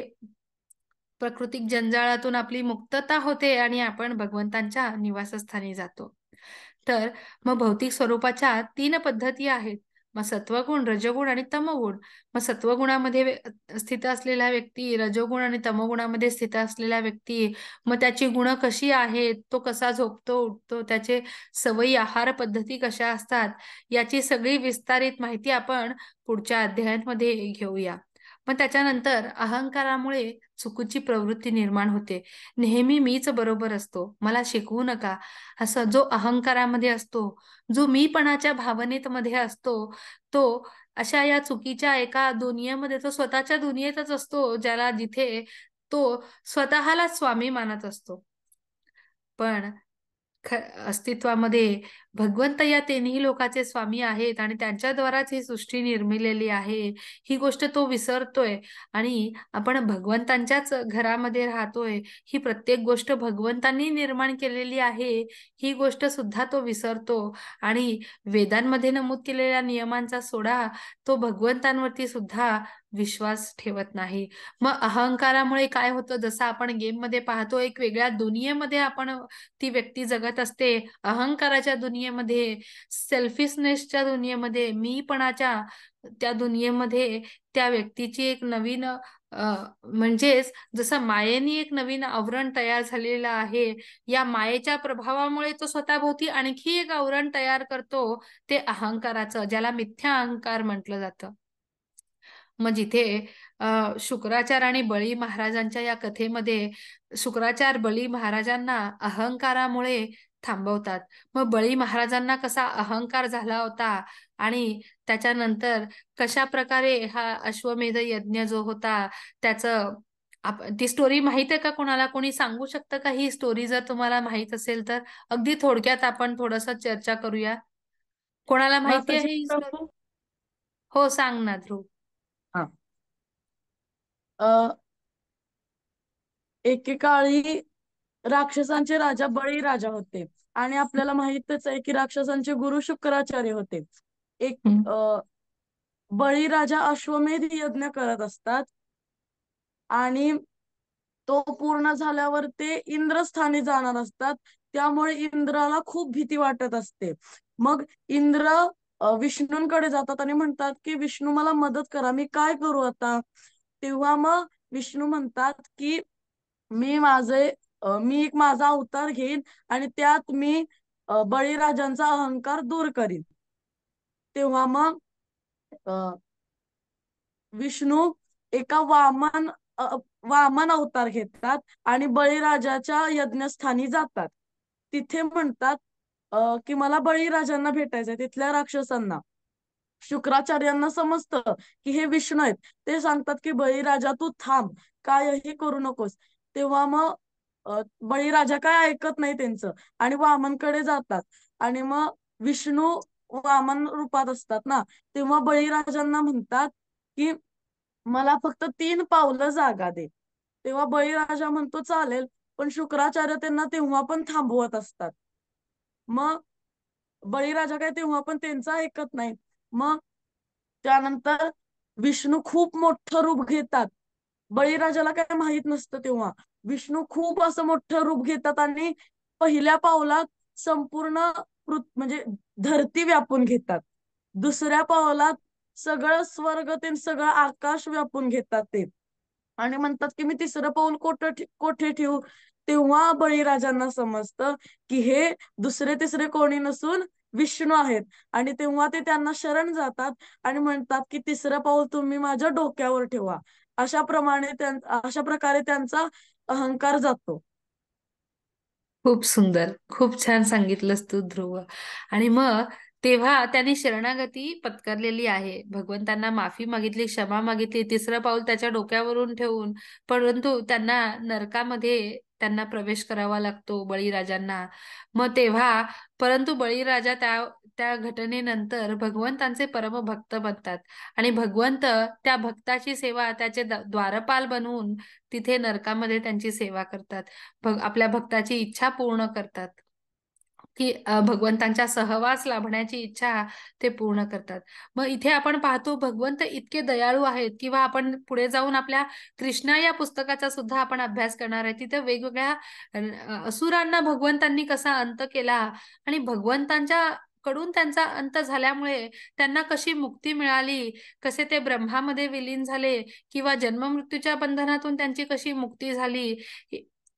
प्राकृतिक जंजाळातून आपली मुक्तता होते आणि आपण भगवंतांच्या निवासस्थानी जातो. तर मग भौतिक स्वरूपाच्या 3 पद्धती आहेत. मग सत्वगुण, रजोगुण आणि तमोगुण. मग सत्वगुणामध्ये स्थित असलेला व्यक्ती, रजोगुण आणि तमोगुणामध्ये स्थित असलेला व्यक्ती, मग त्याची गुणं कशी आहेत, तो कसा झोपतो, उठतो, त्याचे सवयी, आहार पद्धती कशा असतात, याची सगळी विस्तारित माहिती आपण पुढच्या अध्यायांमध्ये घेऊया. मग त्याच्यानंतर अहंकारामुळे चुकीची प्रवृत्ती निर्माण होते. नेहमी मीच बरोबर असतो, मला शिकवू नका, असं जो अहंकारामध्ये असतो, जो मीपणाच्या भावनेत मध्ये असतो, तो अशा या चुकीच्या एका दुनियेमध्ये, तो स्वतःच्या दुनियेतच असतो, ज्याला जिथे तो स्वतःला स्वामी मानत असतो. पण अस्तित्वामध्ये भगवंत या 3ही लोकाचे स्वामी आहेत आणि त्यांच्याद्वाराच ही सृष्टी निर्मिलेली आहे, ही गोष्ट तो विसरतोय. आणि आपण भगवंतांच्याच घरामध्ये राहतोय, ही प्रत्येक गोष्ट भगवंतांनी निर्माण केलेली आहे, ही गोष्ट सुद्धा तो विसरतो. आणि वेदांमध्ये नमूद केलेल्या नियमांचा सोडा तो भगवंतांवरती सुद्धा विश्वास ठेवत नाही. मग अहंकारामुळे काय होतं, जसं आपण गेममध्ये पाहतो, एक वेगळ्या दुनियेमध्ये आपण ती व्यक्ती जगत असते, अहंकाराच्या दुनियेमध्ये, सेल्फिशनेसच्या दुनियेमध्ये, मीपणाच्या त्या दुनियेमध्ये त्या व्यक्तीची एक नवीन म्हणजेच जसं मायेने एक नवीन आवरण तयार झालेलं आहे, या मायेच्या प्रभावामुळे तो स्वतःभोवती आणखी एक आवरण तयार करतो, ते अहंकाराचं, ज्याला मिथ्या अहंकार म्हटलं जातं. मग जिथे शुक्राचार आणि बळी महाराजांच्या या कथेमध्ये शुक्राचार बळी महाराजांना अहंकारामुळे थांबवतात. मग बळी महाराजांना कसा अहंकार झाला होता आणि त्याच्यानंतर कशा प्रकारे हा अश्वमेध यज्ञ जो होता त्याचं ती स्टोरी माहित आहे का कोणाला? कोणी सांगू शकतं का ही स्टोरी? जर तुम्हाला माहित असेल तर अगदी थोडक्यात आपण थोडस चर्चा करूया. कोणाला माहिती माताजी आहे ही स्टोरी? प्रभू. हो, सांग ना ध्रुव. हा. अ, एकेकाळी राक्षसांचे राजा बळी राजा होते आणि आपल्याला माहितच आहे की राक्षसांचे गुरु शुक्राचार्य होते. एक बळी राजा अश्वमेध यज्ञ करत असतात आणि तो पूर्ण झाल्यावर ते इंद्रस्थानी जाणार असतात. त्यामुळे इंद्राला खूप भीती वाटत असते. मग इंद्र विष्णूंकडे जातात आणि म्हणतात की विष्णू मला मदत करा, मी काय करू आता? तेव्हा मग विष्णू म्हणतात की मी एक माझा अवतार घेईन आणि त्यात मी बळीराजांचा अहंकार दूर करीन. तेव्हा मग अ, विष्णू एका वामन अवतार घेतात आणि बळीराजाच्या यज्ञस्थानी जातात. तिथे म्हणतात की मला बळीराजांना भेटायचंय, तिथल्या राक्षसांना. शुक्राचार्यांना समजतं की हे विष्णू आहेत. ते सांगतात की बळीराजा तू थांब, कायही करू नकोस. तेव्हा मग बळीराजा काय ऐकत नाही त्यांचं आणि वामनकडे जातात. आणि मग विष्णू वामन रूपात असतात ना, तेव्हा बळीराजांना म्हणतात की मला फक्त 3 पावलं जागा दे. तेव्हा बळीराजा म्हणतो चालेल, पण शुक्राचार्य त्यांना तेव्हा पण थांबवत असतात. मग बळीराजा काय तेव्हा पण त्यांचं ऐकत नाही. मग त्यानंतर विष्णू खूप मोठं रूप घेतात. बळीराजाला काय माहित नसतं तेव्हा. विष्णू खूप असं मोठं रूप घेतात आणि पहिल्या पावलात संपूर्ण म्हणजे धरती व्यापून घेतात. दुसऱ्या पावलात सगळं स्वर्ग ते सगळं आकाश व्यापून घेतात ते. आणि म्हणतात की मी तिसरं पाऊल कोठे ठेवू. तेव्हा बळीराजांना समजतं की हे दुसरे तिसरे कोणी नसून विष्णू आहेत. आणि तेव्हा ते त्यांना शरण जातात आणि म्हणतात की तिसरं पाऊल तुम्ही माझ्या डोक्यावर ठेवा. अशा प्रकारे त्यांचा अहंकार जातो. खूप सुंदर, खूप छान सांगितलंस तू ध्रुव. आणि मग तेव्हा त्यांनी शरणागती पत्करलेली आहे, भगवंतांना माफी मागितली, क्षमा मागितली, तिसरं पाऊल त्याच्या डोक्यावरून ठेवून, परंतु त्यांना नरकामध्ये त्यांना प्रवेश करावा लागतो बळीराजांना. मग तेव्हा परंतु बळीराजा त्या त्या घटनेनंतर भगवंतांचे परमभक्त बनतात आणि भगवंत त्या भक्ताची सेवा त्याचे द्वारपाल बनवून तिथे नरकामध्ये त्यांची सेवा करतात. आपल्या भक्ताची इच्छा पूर्ण करतात, की भगवंतांच्या सहवास लाभण्याची इच्छा ते पूर्ण करतात. मग इथे आपण पाहतो भगवंत इतके दयाळू आहेत, किंवा आपण पुढे जाऊन आपल्या कृष्णा या पुस्तकाचा सुद्धा आपण अभ्यास करणार आहे. तिथे वेगवेगळ्या असुरांना भगवंतांनी कसा अंत केला आणि भगवंतांच्या कडून त्यांचा अंत झाल्यामुळे त्यांना कशी मुक्ती मिळाली, कसे ते ब्रह्मामध्ये विलीन झाले, किंवा जन्ममृत्यूच्या बंधनातून त्यांची कशी मुक्ती झाली.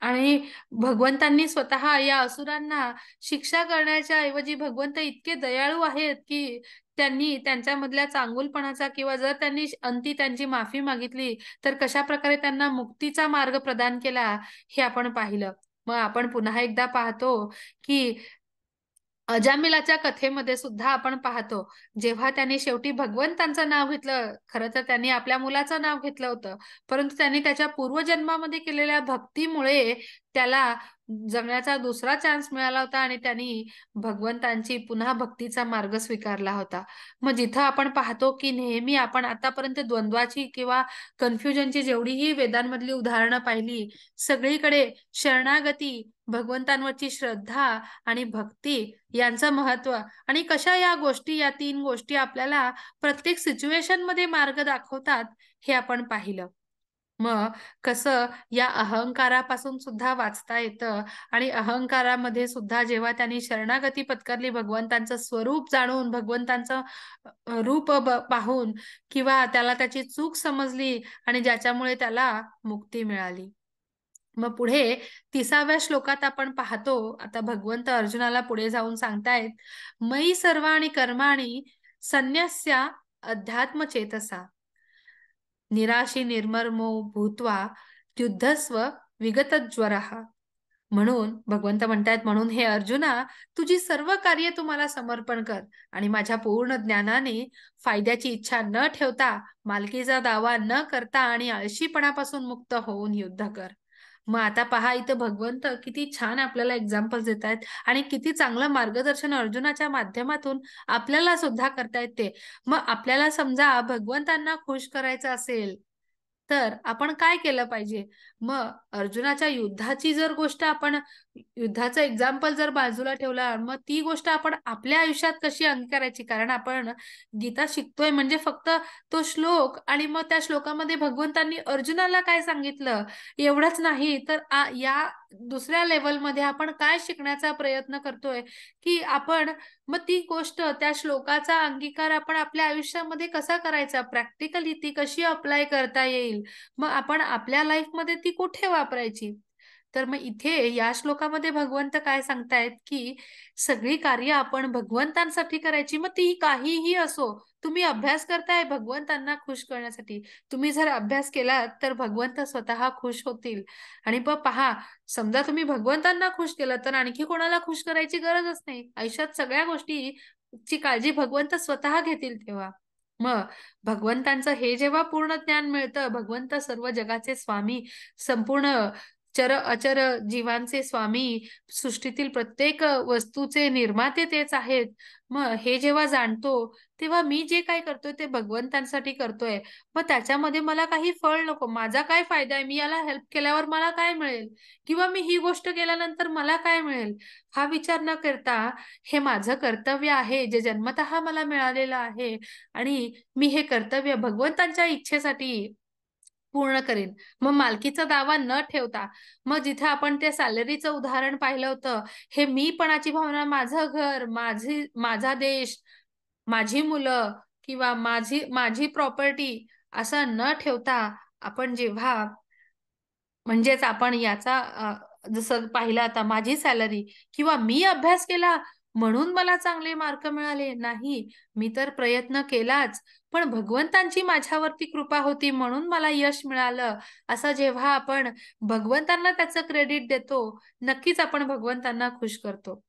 आणि भगवंतांनी स्वतः या असुरांना शिक्षा करण्याच्या ऐवजी भगवंत इतके दयाळू आहेत की त्यांनी त्यांच्यामधल्या चांगुलपणाचा, किंवा जर त्यांनी अंती त्यांची माफी मागितली तर कशा प्रकारे त्यांना मुक्तीचा मार्ग प्रदान केला, हे आपण पाहिलं. मग आपण पुन्हा एकदा पाहतो की अजामिलाच्या कथेमध्ये सुद्धा आपण पाहतो, जेव्हा त्यांनी शेवटी भगवंतांचं नाव घेतलं, खरं तर त्यांनी आपल्या मुलाचं नाव घेतलं होतं, परंतु त्यांनी त्याच्या पूर्वजन्मामध्ये केलेल्या भक्तीमुळे त्याला जगण्याचा दुसरा चान्स मिळाला होता आणि त्यांनी भगवंतांची पुन्हा भक्तीचा मार्ग स्वीकारला होता. मग जिथं आपण पाहतो की नेहमी आपण आतापर्यंत द्वंद्वाची किंवा कन्फ्युजनची जेवढीही वेदांमधली उदाहरणं पाहिली, सगळीकडे शरणागती, भगवंतांवरची श्रद्धा आणि भक्ती यांचं महत्व, आणि कशा या गोष्टी, या 3 गोष्टी आपल्याला प्रत्येक सिच्युएशन मध्ये मार्ग दाखवतात, हे आपण पाहिलं. मग कसं या अहंकारापासून सुद्धा वाचता येतं, आणि अहंकारामध्ये सुद्धा जेव्हा त्यांनी शरणागती पत्करली, भगवंतांचं स्वरूप जाणून, भगवंतांचं रूप पाहून, किंवा त्याला त्याची चूक समजली आणि ज्याच्यामुळे त्याला मुक्ती मिळाली. मग पुढे 30व्या श्लोकात आपण पाहतो, आता भगवंत अर्जुनाला पुढे जाऊन सांगतायत, मयी सर्वाणि कर्माणि संन्यस्य अध्यात्म चेतसा निराशी निर्मर्मो भूत्वा युद्धस्व विगतज्वरः. म्हणून भगवंत म्हणतायत, म्हणून हे अर्जुना, तुझी सर्व कार्य तुम्हाला समर्पण कर आणि माझ्या पूर्ण ज्ञानाने फायद्याची इच्छा न ठेवता, मालकीचा दावा न करता आणि आळशीपणापासून मुक्त होऊन युद्ध कर. मग आता पहा, इथं भगवंत किती छान आपल्याला एक्झाम्पल देत आहेत आणि किती चांगलं मार्गदर्शन अर्जुनाच्या माध्यमातून आपल्याला सुद्धा करतायत ते. मग आपल्याला समजा भगवंतांना खुश करायचं असेल तर आपण काय केलं पाहिजे? मग अर्जुनाच्या युद्धाची जर गोष्ट आपण, युद्धाचं एक्झाम्पल जर बाजूला ठेवला, मग ती गोष्ट आपण आपल्या आयुष्यात कशी अंगीकारायची? कारण आपण गीता शिकतोय म्हणजे फक्त तो श्लोक, आणि मग त्या श्लोकामध्ये भगवंतांनी अर्जुनाला काय सांगितलं एवढंच नाही, तर या दुसऱ्या लेवलमध्ये आपण काय शिकण्याचा प्रयत्न करतोय, की आपण मग ती गोष्ट, त्या श्लोकाचा अंगीकार आपण आपल्या आयुष्यामध्ये कसा करायचा, प्रॅक्टिकली ती कशी अप्लाय करता येईल, मग आपण आपल्या लाईफमध्ये ती कुठे वापरायची. तर मग इथे या श्लोकामध्ये भगवंत काय सांगतायत की सगळी कार्य आपण भगवंतांसाठी करायची, मग ती काहीही असो. तुम्ही अभ्यास करताय भगवंतांना खुश करण्यासाठी, तुम्ही जर अभ्यास केला तर भगवंत स्वतः खुश होतील. आणि मग पहा, समजा तुम्ही भगवंतांना खुश केलं तर आणखी कोणाला खुश करायची गरजच नाही. आयुष्यात सगळ्या गोष्टीची काळजी भगवंत स्वतः घेतील तेव्हा. मग भगवंतांचं हे जेव्हा पूर्ण ज्ञान मिळतं, भगवंत सर्व जगाचे स्वामी, संपूर्ण चर अचर जीवांचे स्वामी, सृष्टीतील प्रत्येक वस्तूचे निर्माते तेच आहेत. मग हे जेव्हा जाणतो तेव्हा मी जे काय करतोय ते भगवंतांसाठी करतोय. मग त्याच्यामध्ये मला काही फळ नको. माझा काय फायदा आहे, मी याला हेल्प केल्यावर मला काय मिळेल, किंवा मी ही गोष्ट केल्यानंतर मला काय मिळेल, हा विचार न करता हे माझं कर्तव्य आहे जे जन्मतः मला मिळालेलं आहे, आणि मी हे कर्तव्य भगवंतांच्या इच्छेसाठी पूर्ण करेन. मग मालकीचा दावा न ठेवता, मग जिथे आपण त्या सॅलरीचं उदाहरण पाहिलं होतं, हे मीपणाची भावना, माझं घर, माझा देश, माझी मुलं किंवा माझी माझी प्रॉपर्टी असं न ठेवता, आपण जेव्हा, म्हणजेच आपण याचा जसं पाहिलं आता, माझी सॅलरी किंवा मी अभ्यास केला म्हणून मला चांगले मार्क मिळाले नाही, मी तर प्रयत्न केलाच, पण भगवंतांची माझ्यावरती कृपा होती म्हणून मला यश मिळालं, असं जेव्हा आपण भगवंतांना त्याचं क्रेडिट देतो, नक्कीच आपण भगवंतांना खुश करतो.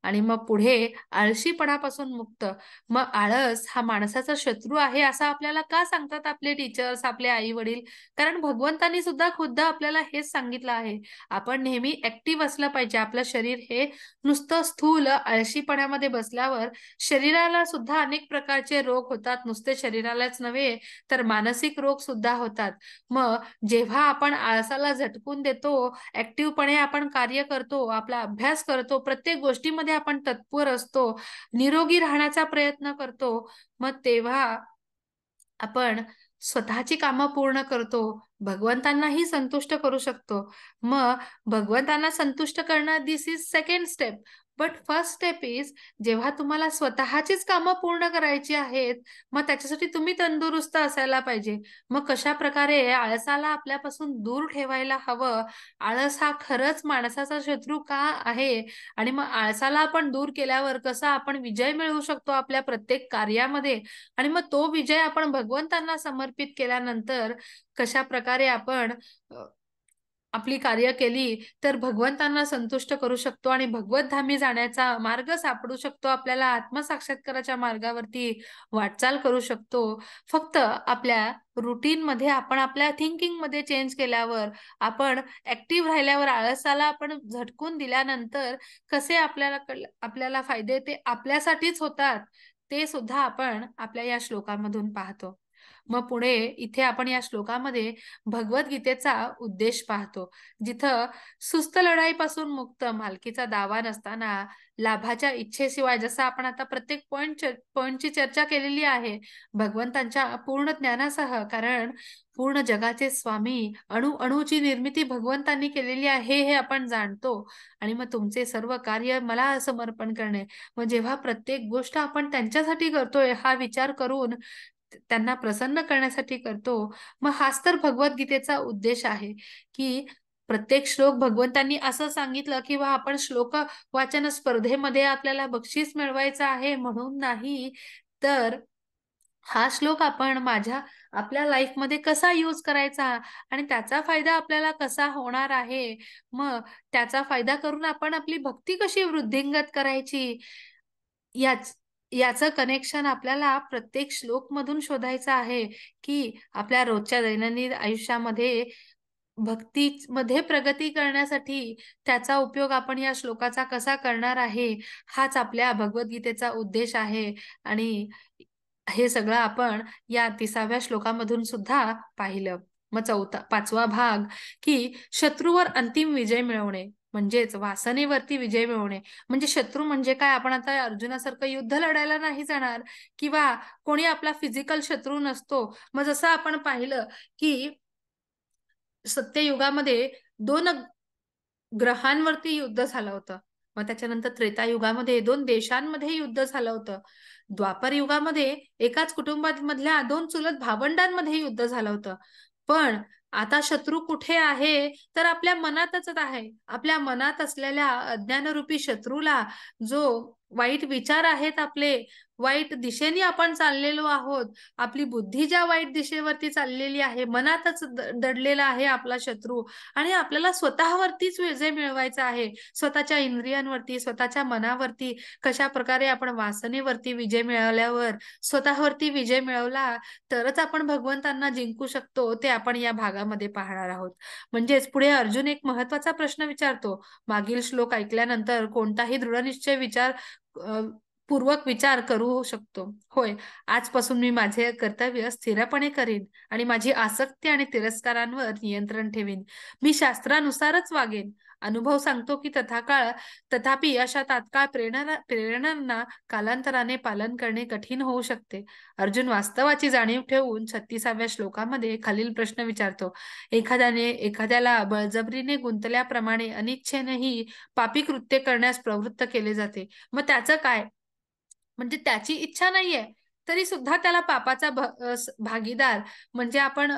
आणि मग पुढे आळशीपणापासून मुक्त. मग आळस हा माणसाचा शत्रू आहे असं आपल्याला का सांगतात आपले टीचर्स, आपले आई वडील? कारण भगवंतांनी सुद्धा खुद्द आपल्याला हेच सांगितलं आहे, आपण नेहमी ऍक्टिव्ह असलं पाहिजे. आपलं शरीर हे नुसतं स्थूल आळशीपणामध्ये बसल्यावर शरीराला सुद्धा अनेक प्रकारचे रोग होतात. नुसते शरीरालाच नव्हे तर मानसिक रोग सुद्धा होतात. मग जेव्हा आपण आळसाला झटकून देतो, ऍक्टिव्हपणे आपण कार्य करतो, आपला अभ्यास करतो, प्रत्येक गोष्टीमध्ये आपण तत्पर असतो, निरोगी राहण्याचा प्रयत्न करतो, मग तेव्हा आपण स्वतःची कामं पूर्ण करतो, भगवंतांनाही संतुष्ट करू शकतो. मग भगवंतांना संतुष्ट करणं, this is second step. But first step is, जेव्हा तुम्हाला स्वतःचीच कामं पूर्ण करायची आहेत, मग त्याच्यासाठी तुम्ही तंदुरुस्त असायला पाहिजे. मग कशा प्रकारे आळसाला आपल्यापासून दूर ठेवायला हवं, आळस हा खरंच माणसाचा शत्रू का आहे, आणि मग आळसाला आपण दूर केल्यावर कसा आपण विजय मिळवू शकतो आपल्या प्रत्येक कार्यामध्ये, आणि मग तो विजय आपण भगवंतांना समर्पित केल्यानंतर कशा प्रकारे आपण आपली कार्य केली तर भगवंतांना संतुष्ट करू शकतो आणि भगवतधामी जाण्याचा मार्ग सापडू शकतो, आपल्याला आत्मसाक्षात्काराच्या मार्गावरती वाटचाल करू शकतो. फक्त आपल्या रुटीन मध्ये, आपण आपल्या थिंकिंग मध्ये चेंज केल्यावर, आपण ऍक्टिव्ह राहिल्यावर, आळसाला आपण झटकून दिल्यानंतर कसे आपल्याला फायदे ते आपल्यासाठीच होतात, ते सुद्धा आपण आपल्या या श्लोकामधून पाहतो. मग पुढे इथे आपण या श्लोकामध्ये भगवद्गीतेचा उद्देश पाहतो, जिथं सुस्त लढाईपासून मुक्त, मालकीचा दावा नसताना, लाभाच्या इच्छेशिवाय, जसं आपण आता प्रत्येक पॉइंटची चर्चा केलेली आहे, भगवंतांच्या पूर्ण ज्ञानासह, कारण पूर्ण जगाचे स्वामी, अणु अणुची निर्मिती भगवंतांनी केलेली आहे हे आपण जाणतो. आणि मग तुमचे सर्व कार्य मला समर्पण करणे, मग जेव्हा प्रत्येक गोष्ट आपण त्यांच्यासाठी करतोय हा विचार करून, त्यांना प्रसन्न करण्यासाठी करतो, मग हाच तर भगवद्गीतेचा उद्देश आहे. की प्रत्येक श्लोक भगवंतांनी असं सांगितलं किंवा आपण श्लोक वाचन स्पर्धेमध्ये आपल्याला बक्षीस मिळवायचं आहे म्हणून नाही, तर हा श्लोक आपण आपल्या लाईफमध्ये कसा यूज करायचा आणि त्याचा फायदा आपल्याला कसा होणार आहे, मग त्याचा फायदा करून आपण आपली भक्ती कशी वृद्धिंगत करायची, याच याचं कनेक्शन आपल्याला प्रत्येक श्लोक मधून शोधायचं आहे. की आपल्या रोजच्या दैनंदिन आयुष्यामध्ये भक्तीमध्ये प्रगती करण्यासाठी त्याचा उपयोग आपण या श्लोकाचा कसा करणार आहे, हाच आपल्या भगवद्गीतेचा उद्देश आहे. आणि हे सगळं आपण या 30व्या श्लोकामधून सुद्धा पाहिलं. मग पाचवा भाग, की शत्रूवर अंतिम विजय मिळवणे, म्हणजेच वासनेवरती विजय मिळवणे. म्हणजे शत्रू म्हणजे काय, आपण आता अर्जुनासारखं युद्ध लढायला नाही जाणार, किंवा कोणी आपला फिजिकल शत्रू नसतो. मग जसं आपण पाहिलं की सत्ययुगामध्ये 2 ग्रहांवरती युद्ध झालं होतं. मग त्याच्यानंतर त्रेतायुगामध्ये 2 देशांमध्ये युद्ध झालं होतं. द्वापर युगामध्ये एकाच कुटुंबामधल्या 2 चुलत भावंडांमध्ये युद्ध झालं होतं. पण आता शत्रू कुठे आहे, तर आपल्या मनातच आहे. आपल्या मनात असलेल्या अज्ञानरूपी शत्रूला, जो वाईट विचार आहेत आपले, वाईट दिशेने आपण चाललेलो आहोत, आपली बुद्धी ज्या वाईट दिशेवरती चाललेली आहे, मनातच दडलेला आहे आपला शत्रू, आणि आपल्याला स्वतःवरतीच विजय मिळवायचा आहे. स्वतःच्या इंद्रियांवरती, स्वतःच्या मनावरती. कशा प्रकारे आपण वासनेवरती विजय मिळवल्यावर, स्वतःवरती विजय मिळवला, तरच आपण भगवंतांना जिंकू शकतो, ते आपण या भागामध्ये पाहणार आहोत. म्हणजेच पुढे अर्जुन एक महत्वाचा प्रश्न विचारतो. मागील श्लोक ऐकल्यानंतर कोणताही दृढनिश्चय विचार अ, पूर्वक विचार करू शकतो. होय, आजपासून मी माझे कर्तव्य स्थिरपणे करीन आणि माझी आसक्ती आणि तिरस्कारांवर नियंत्रण ठेवीन. मी शास्त्रानुसारच वागेन. अनुभव सांगतो की तथापि अशा तात्काळ प्रेरणांना कालांतराने पालन करणे कठीण होऊ शकते. अर्जुन वास्तवाची जाणीव ठेवून 36व्या श्लोकामध्ये खालील प्रश्न विचारतो. एखाद्याला बळजबरीने गुंतल्याप्रमाणे अनिच्छेनेही पापी कृत्य करण्यास प्रवृत्त केले जाते. मग त्याचं काय? म्हणजे त्याची इच्छा नाहीये, तरी सुद्धा त्याला पापाचा भागीदार. म्हणजे आपण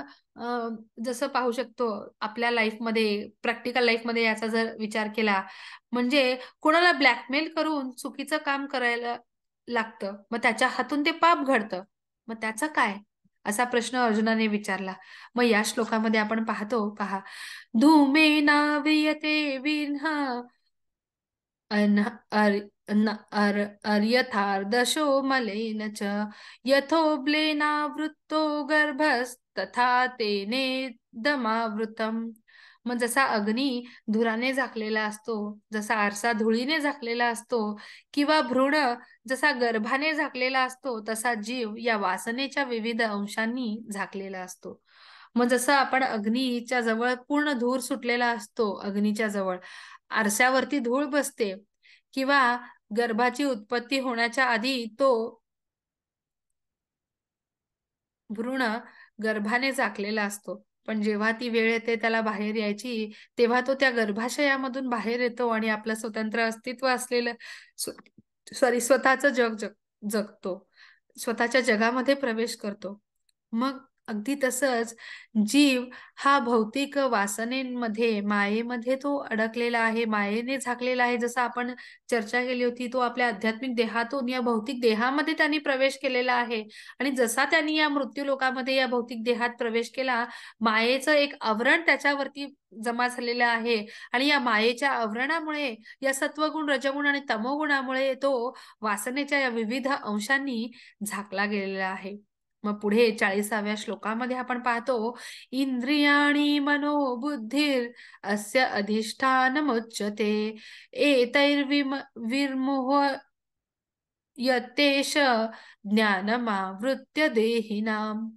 जसं पाहू शकतो आपल्या लाईफमध्ये, प्रॅक्टिकल लाईफमध्ये याचा जर विचार केला, म्हणजे कोणाला ब्लॅकमेल करून चुकीचं काम करायला लागतं, मग त्याच्या हातून ते पाप घडतं. मग त्याचं काय? असा प्रश्न अर्जुनाने विचारला. मग या श्लोकामध्ये आपण पाहतो, पहा, धूमेना वियते विन्ह अन अर न अर अर्यथार्दशो मलेन च यथोब्लेनावृत्तो गर्भस्तथा तेने दमावृतम. मग जसा अग्नी धुराने झाकलेला असतो, जसा आरसा धुळीने झाकलेला असतो, किंवा भ्रूण जसा गर्भाने झाकलेला असतो, तसा जीव या वासनेच्या विविध अंशांनी झाकलेला असतो. मग जसं आपण अग्नीच्या जवळ पूर्ण धूर सुटलेला असतो, अग्नीच्या जवळ आरशावरती धूळ बसते, किंवा गर्भाची उत्पत्ती होण्याच्या आधी तो भ्रूण गर्भाने झाकलेला असतो, पण जेव्हा ती वेळ येते त्याला बाहेर यायची, तेव्हा तो त्या गर्भाशयामधून बाहेर येतो आणि आपलं स्वतंत्र अस्तित्व असलेलं स्वतःचं जगतो, स्वतःच्या जगामध्ये प्रवेश करतो. मग अगदी तसंच जीव हा भौतिक वासनेमध्ये, मायेमध्ये तो अडकलेला आहे, मायेने झाकलेला आहे. जसं आपण चर्चा केली होती, तो आपल्या आध्यात्मिक देहातून या भौतिक देहामध्ये त्यांनी प्रवेश केलेला आहे. आणि जसा त्यांनी या मृत्यू लोकामध्ये, या भौतिक देहात प्रवेश केला, मायेचं एक आवरण त्याच्यावरती जमा झालेलं आहे. आणि या मायेच्या आवरणामुळे, या सत्वगुण, रजगुण आणि तमोगुणामुळे तो वासनेच्या या विविध अंशांनी झाकला गेलेला आहे. मग पुढे 40व्या श्लोकामध्ये आपण पाहतो, इंद्रियाणी मनोबुद्धिर अस्य अधिष्ठानमुच्यते विर्मुह यतेश ज्ञानमावृत्य देहिनाम.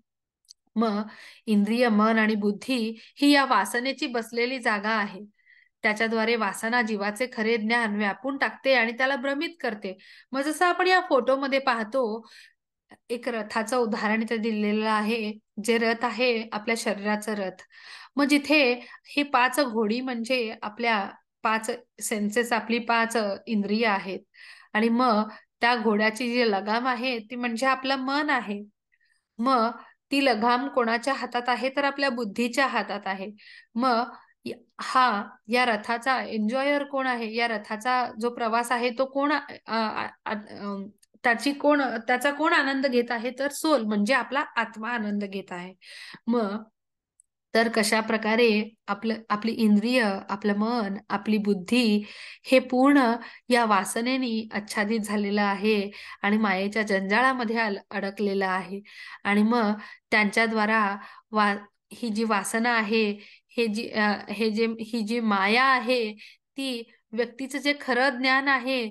मग इंद्रिय, मन आणि बुद्धी ही या वासनेची बसलेली जागा आहे. त्याच्याद्वारे वासना जीवाचे खरे ज्ञान व्यापून टाकते आणि त्याला भ्रमित करते. मग जसं आपण या फोटोमध्ये पाहतो, एक रथाचं उदाहरण इथे दिलेलं आहे, जे रथ आहे आपल्या शरीराचं रथ. मग जिथे ही 5 घोडी म्हणजे आपल्या 5 सेन्सेस, आपली 5 इंद्रिय आहेत, आणि मग त्या घोड्याची जी लगाम आहे ती म्हणजे आपलं मन आहे. मग ती लगाम कोणाच्या हातात आहे, तर आपल्या बुद्धीच्या हातात आहे. मग हा या रथाचा एन्जॉयर कोण आहे, या रथाचा जो प्रवास आहे तो कोण त्याचा कोण आनंद घेत आहे, तर सोल म्हणजे आपला आत्मा आनंद घेत आहे. मग तर कशा प्रकारे आपली इंद्रिय, आपलं मन, आपली बुद्धी हे पूर्ण या वासनेनी आच्छादित झालेलं आहे आणि मायेच्या जंजाळामध्ये अडकलेलं आहे. आणि मग त्यांच्याद्वारा वा ही जी वासना आहे, ही जी माया आहे, ती व्यक्तीचं जे खरं ज्ञान आहे,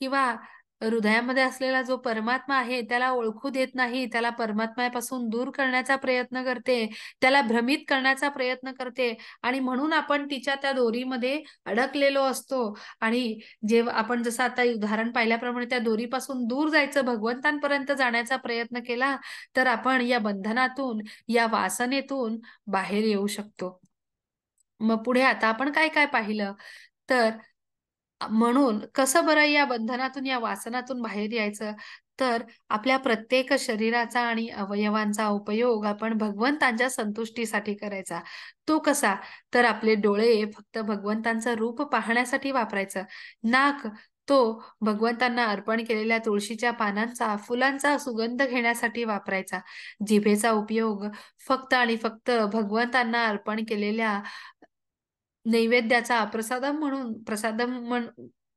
किंवा हृदयामध्ये असलेला जो परमात्मा आहे त्याला ओळखू देत नाही, त्याला परमात्म्यापासून दूर करण्याचा प्रयत्न करते, त्याला भ्रमित करण्याचा प्रयत्न करते. आणि म्हणून आपण तिच्या त्या दोरीमध्ये अडकलेलो असतो. आणि जेव्हा आपण जसं आता उदाहरण पाहिल्याप्रमाणे त्या दोरीपासून दूर जायचं, भगवंतांपर्यंत जाण्याचा प्रयत्न केला, तर आपण या बंधनातून, या वासनेतून बाहेर येऊ शकतो. मग पुढे आता आपण काय काय पाहिलं, तर म्हणून कसं बरं या बंधनातून, या वासनातून बाहेर यायचं, तर आपल्या प्रत्येक शरीराचा आणि अवयवांचा उपयोग आपण भगवंतांच्या संतुष्टीसाठी करायचा. तो कसा? तर आपले डोळे फक्त भगवंतांचं रूप पाहण्यासाठी वापरायचं. नाक तो भगवंतांना अर्पण केलेल्या तुळशीच्या पानांचा, फुलांचा सुगंध घेण्यासाठी वापरायचा. जिभेचा उपयोग फक्त आणि फक्त भगवंतांना अर्पण केलेल्या नैवेद्याचा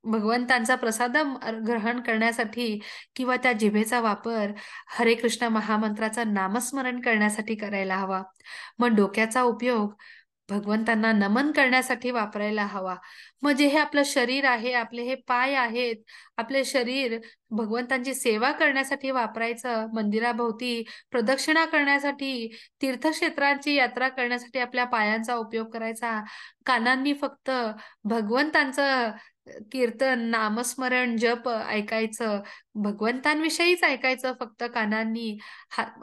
भगवंतांचा प्रसादम ग्रहण करण्यासाठी किंवा त्या जिभेचा वापर हरे कृष्ण महामंत्राचं नामस्मरण करण्यासाठी करायला हवा. मग डोक्याचा उपयोग भगवंतांना नमन करण्यासाठी वापरायला हवा. म्हणजे हे आपलं शरीर आहे, आपले हे पाय आहेत, आपले शरीर भगवंतांची सेवा करण्यासाठी वापरायचं, मंदिराभोवती प्रदक्षिणा करण्यासाठी, तीर्थक्षेत्रांची यात्रा करण्यासाठी आपल्या पायांचा उपयोग करायचा. कानांनी फक्त भगवंतांचं कीर्तन, नामस्मरण, जप ऐकायचं, भगवंतांविषयीच ऐकायचं फक्त कानांनी.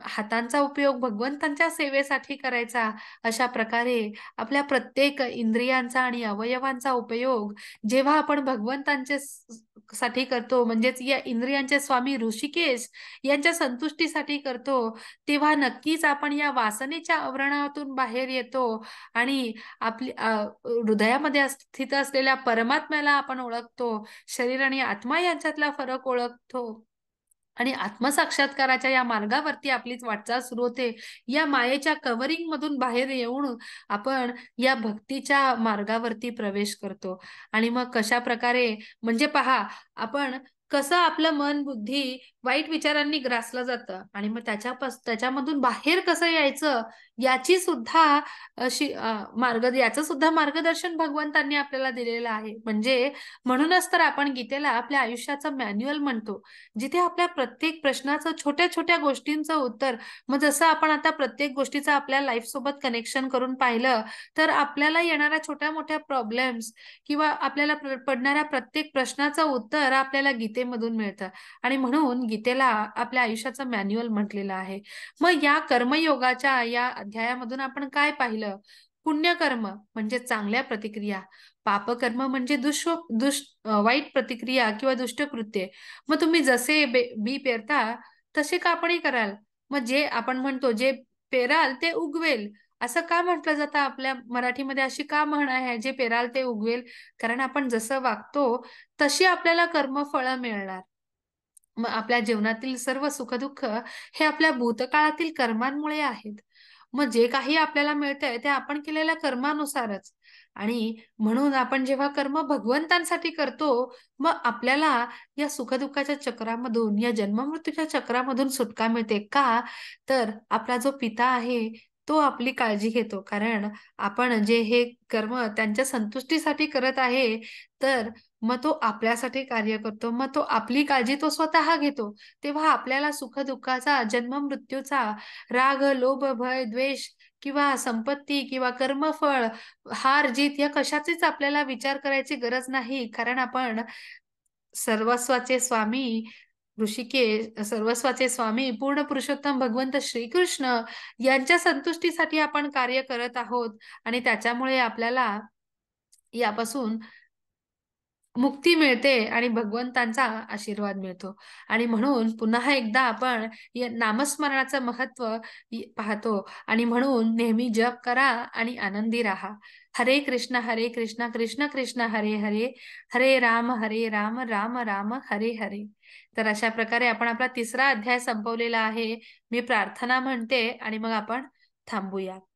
हातांचा उपयोग भगवंतांच्या सेवेसाठी करायचा. अशा प्रकारे आपल्या प्रत्येक इंद्रियांचा आणि अवयवांचा उपयोग जेव्हा आपण भगवंतांचे साठी करतो, म्हणजेच या इंद्रियांचे स्वामी ऋषिकेश यांच्या संतुष्टीसाठी करतो, तेव्हा नक्कीच आपण या वासनेच्या आवरणातून बाहेर येतो आणि आपली हृदयामध्ये स्थित असलेल्या परमात्म्याला आपण ओळखतो. शरीर आणि आत्मा यांच्यातला फरक ओळखतो आणि आत्मसाक्षात्काराच्या या मार्गावरती आपलीच वाटचाल सुरू होते. या मायेच्या कव्हरिंग मधून बाहेर येऊन आपण या भक्तीच्या मार्गावरती प्रवेश करतो. आणि मग कशा प्रकारे, म्हणजे पहा, आपण कसं आपलं मन, बुद्धी वाईट विचारांनी ग्रासलं जातं आणि मग त्याच्यामधून बाहेर कसं यायचं याची सुद्धा याचं सुद्धा मार्गदर्शन भगवंतांनी आपल्याला दिलेलं आहे. म्हणजे म्हणूनच तर आपण गीतेला आपल्या आयुष्याचं मॅन्युअल म्हणतो, जिथे आपल्या प्रत्येक प्रश्नाचं, छोट्या छोट्या गोष्टींचं उत्तर, मग जसं आपण आता प्रत्येक गोष्टीचं आपल्या लाईफ सोबत कनेक्शन करून पाहिलं, तर आपल्याला येणाऱ्या छोट्या मोठ्या प्रॉब्लेम्स किंवा आपल्याला पडणाऱ्या प्रत्येक प्रश्नाचं उत्तर आपल्याला गीतेमधून मिळतं. आणि म्हणून गीतेला आपल्या आयुष्याचं मॅन्युअल म्हटलेलं आहे. मग या कर्मयोगाच्या या अध्यायामधून आपण काय पाहिलं? पुण्यकर्म म्हणजे चांगल्या प्रतिक्रिया, पापकर्म म्हणजे वाईट प्रतिक्रिया किंवा दुष्टकृत्ये. मग तुम्ही जसे बी पेरता तसे कापणी कराल. मग जे आपण म्हणतो, जे पेराल ते उगवेल, असं का म्हटलं जातं? आपल्या मराठीमध्ये अशी का म्हण आहे, जे पेराल ते उगवेल? कारण आपण जसं वागतो तशी आपल्याला कर्मफळं मिळणार. मग आपल्या जीवनातील सर्व सुखदुःख हे आपल्या भूतकाळातील कर्मांमुळे आहेत. मग जे काही आपल्याला मिळतंय ते आपण केलेल्या कर्मानुसारच. आणि म्हणून आपण जेव्हा कर्म भगवंतांसाठी करतो, मग आपल्याला या सुखदुःखाच्या चक्रामधून, या जन्ममृत्यूच्या चक्रामधून सुटका मिळते. का? तर आपला जो पिता आहे तो आपली काळजी घेतो. कारण आपण जे हे कर्म त्यांच्या संतुष्टीसाठी करत आहे, तर मग तो आपल्यासाठी कार्य करतो. मग तो आपली काळजी तो स्वतः घेतो. तेव्हा आपल्याला सुख-दुःखाचा, जन्म-मृत्यूचा, राग, लोभ, भय, द्वेष किंवा संपत्ती किंवा कर्मफळ, हार-जीत या कशाचीच आपल्याला विचार करायची गरज नाही. कारण आपण सर्वस्वाचे स्वामी सर्वस्वाचे स्वामी पूर्ण पुरुषोत्तम भगवंत श्रीकृष्ण यांच्या संतुष्टीसाठी आपण कार्य करत आहोत आणि त्याच्यामुळे आपल्याला यापासून मुक्ती मिळते आणि भगवंतांचा आशीर्वाद मिळतो. आणि म्हणून पुन्हा एकदा आपण या नामस्मरणाचं महत्व पाहतो. आणि म्हणून नेहमी जप करा आणि आनंदी राहा. हरे कृष्ण कृष्ण कृष्ण हरे हरे, हरे राम राम राम हरे हरे. तर अशा प्रकारे आपण आपला 3रा अध्याय संपवलेला आहे. मी प्रार्थना म्हणते आणि मग आपण थांबूया.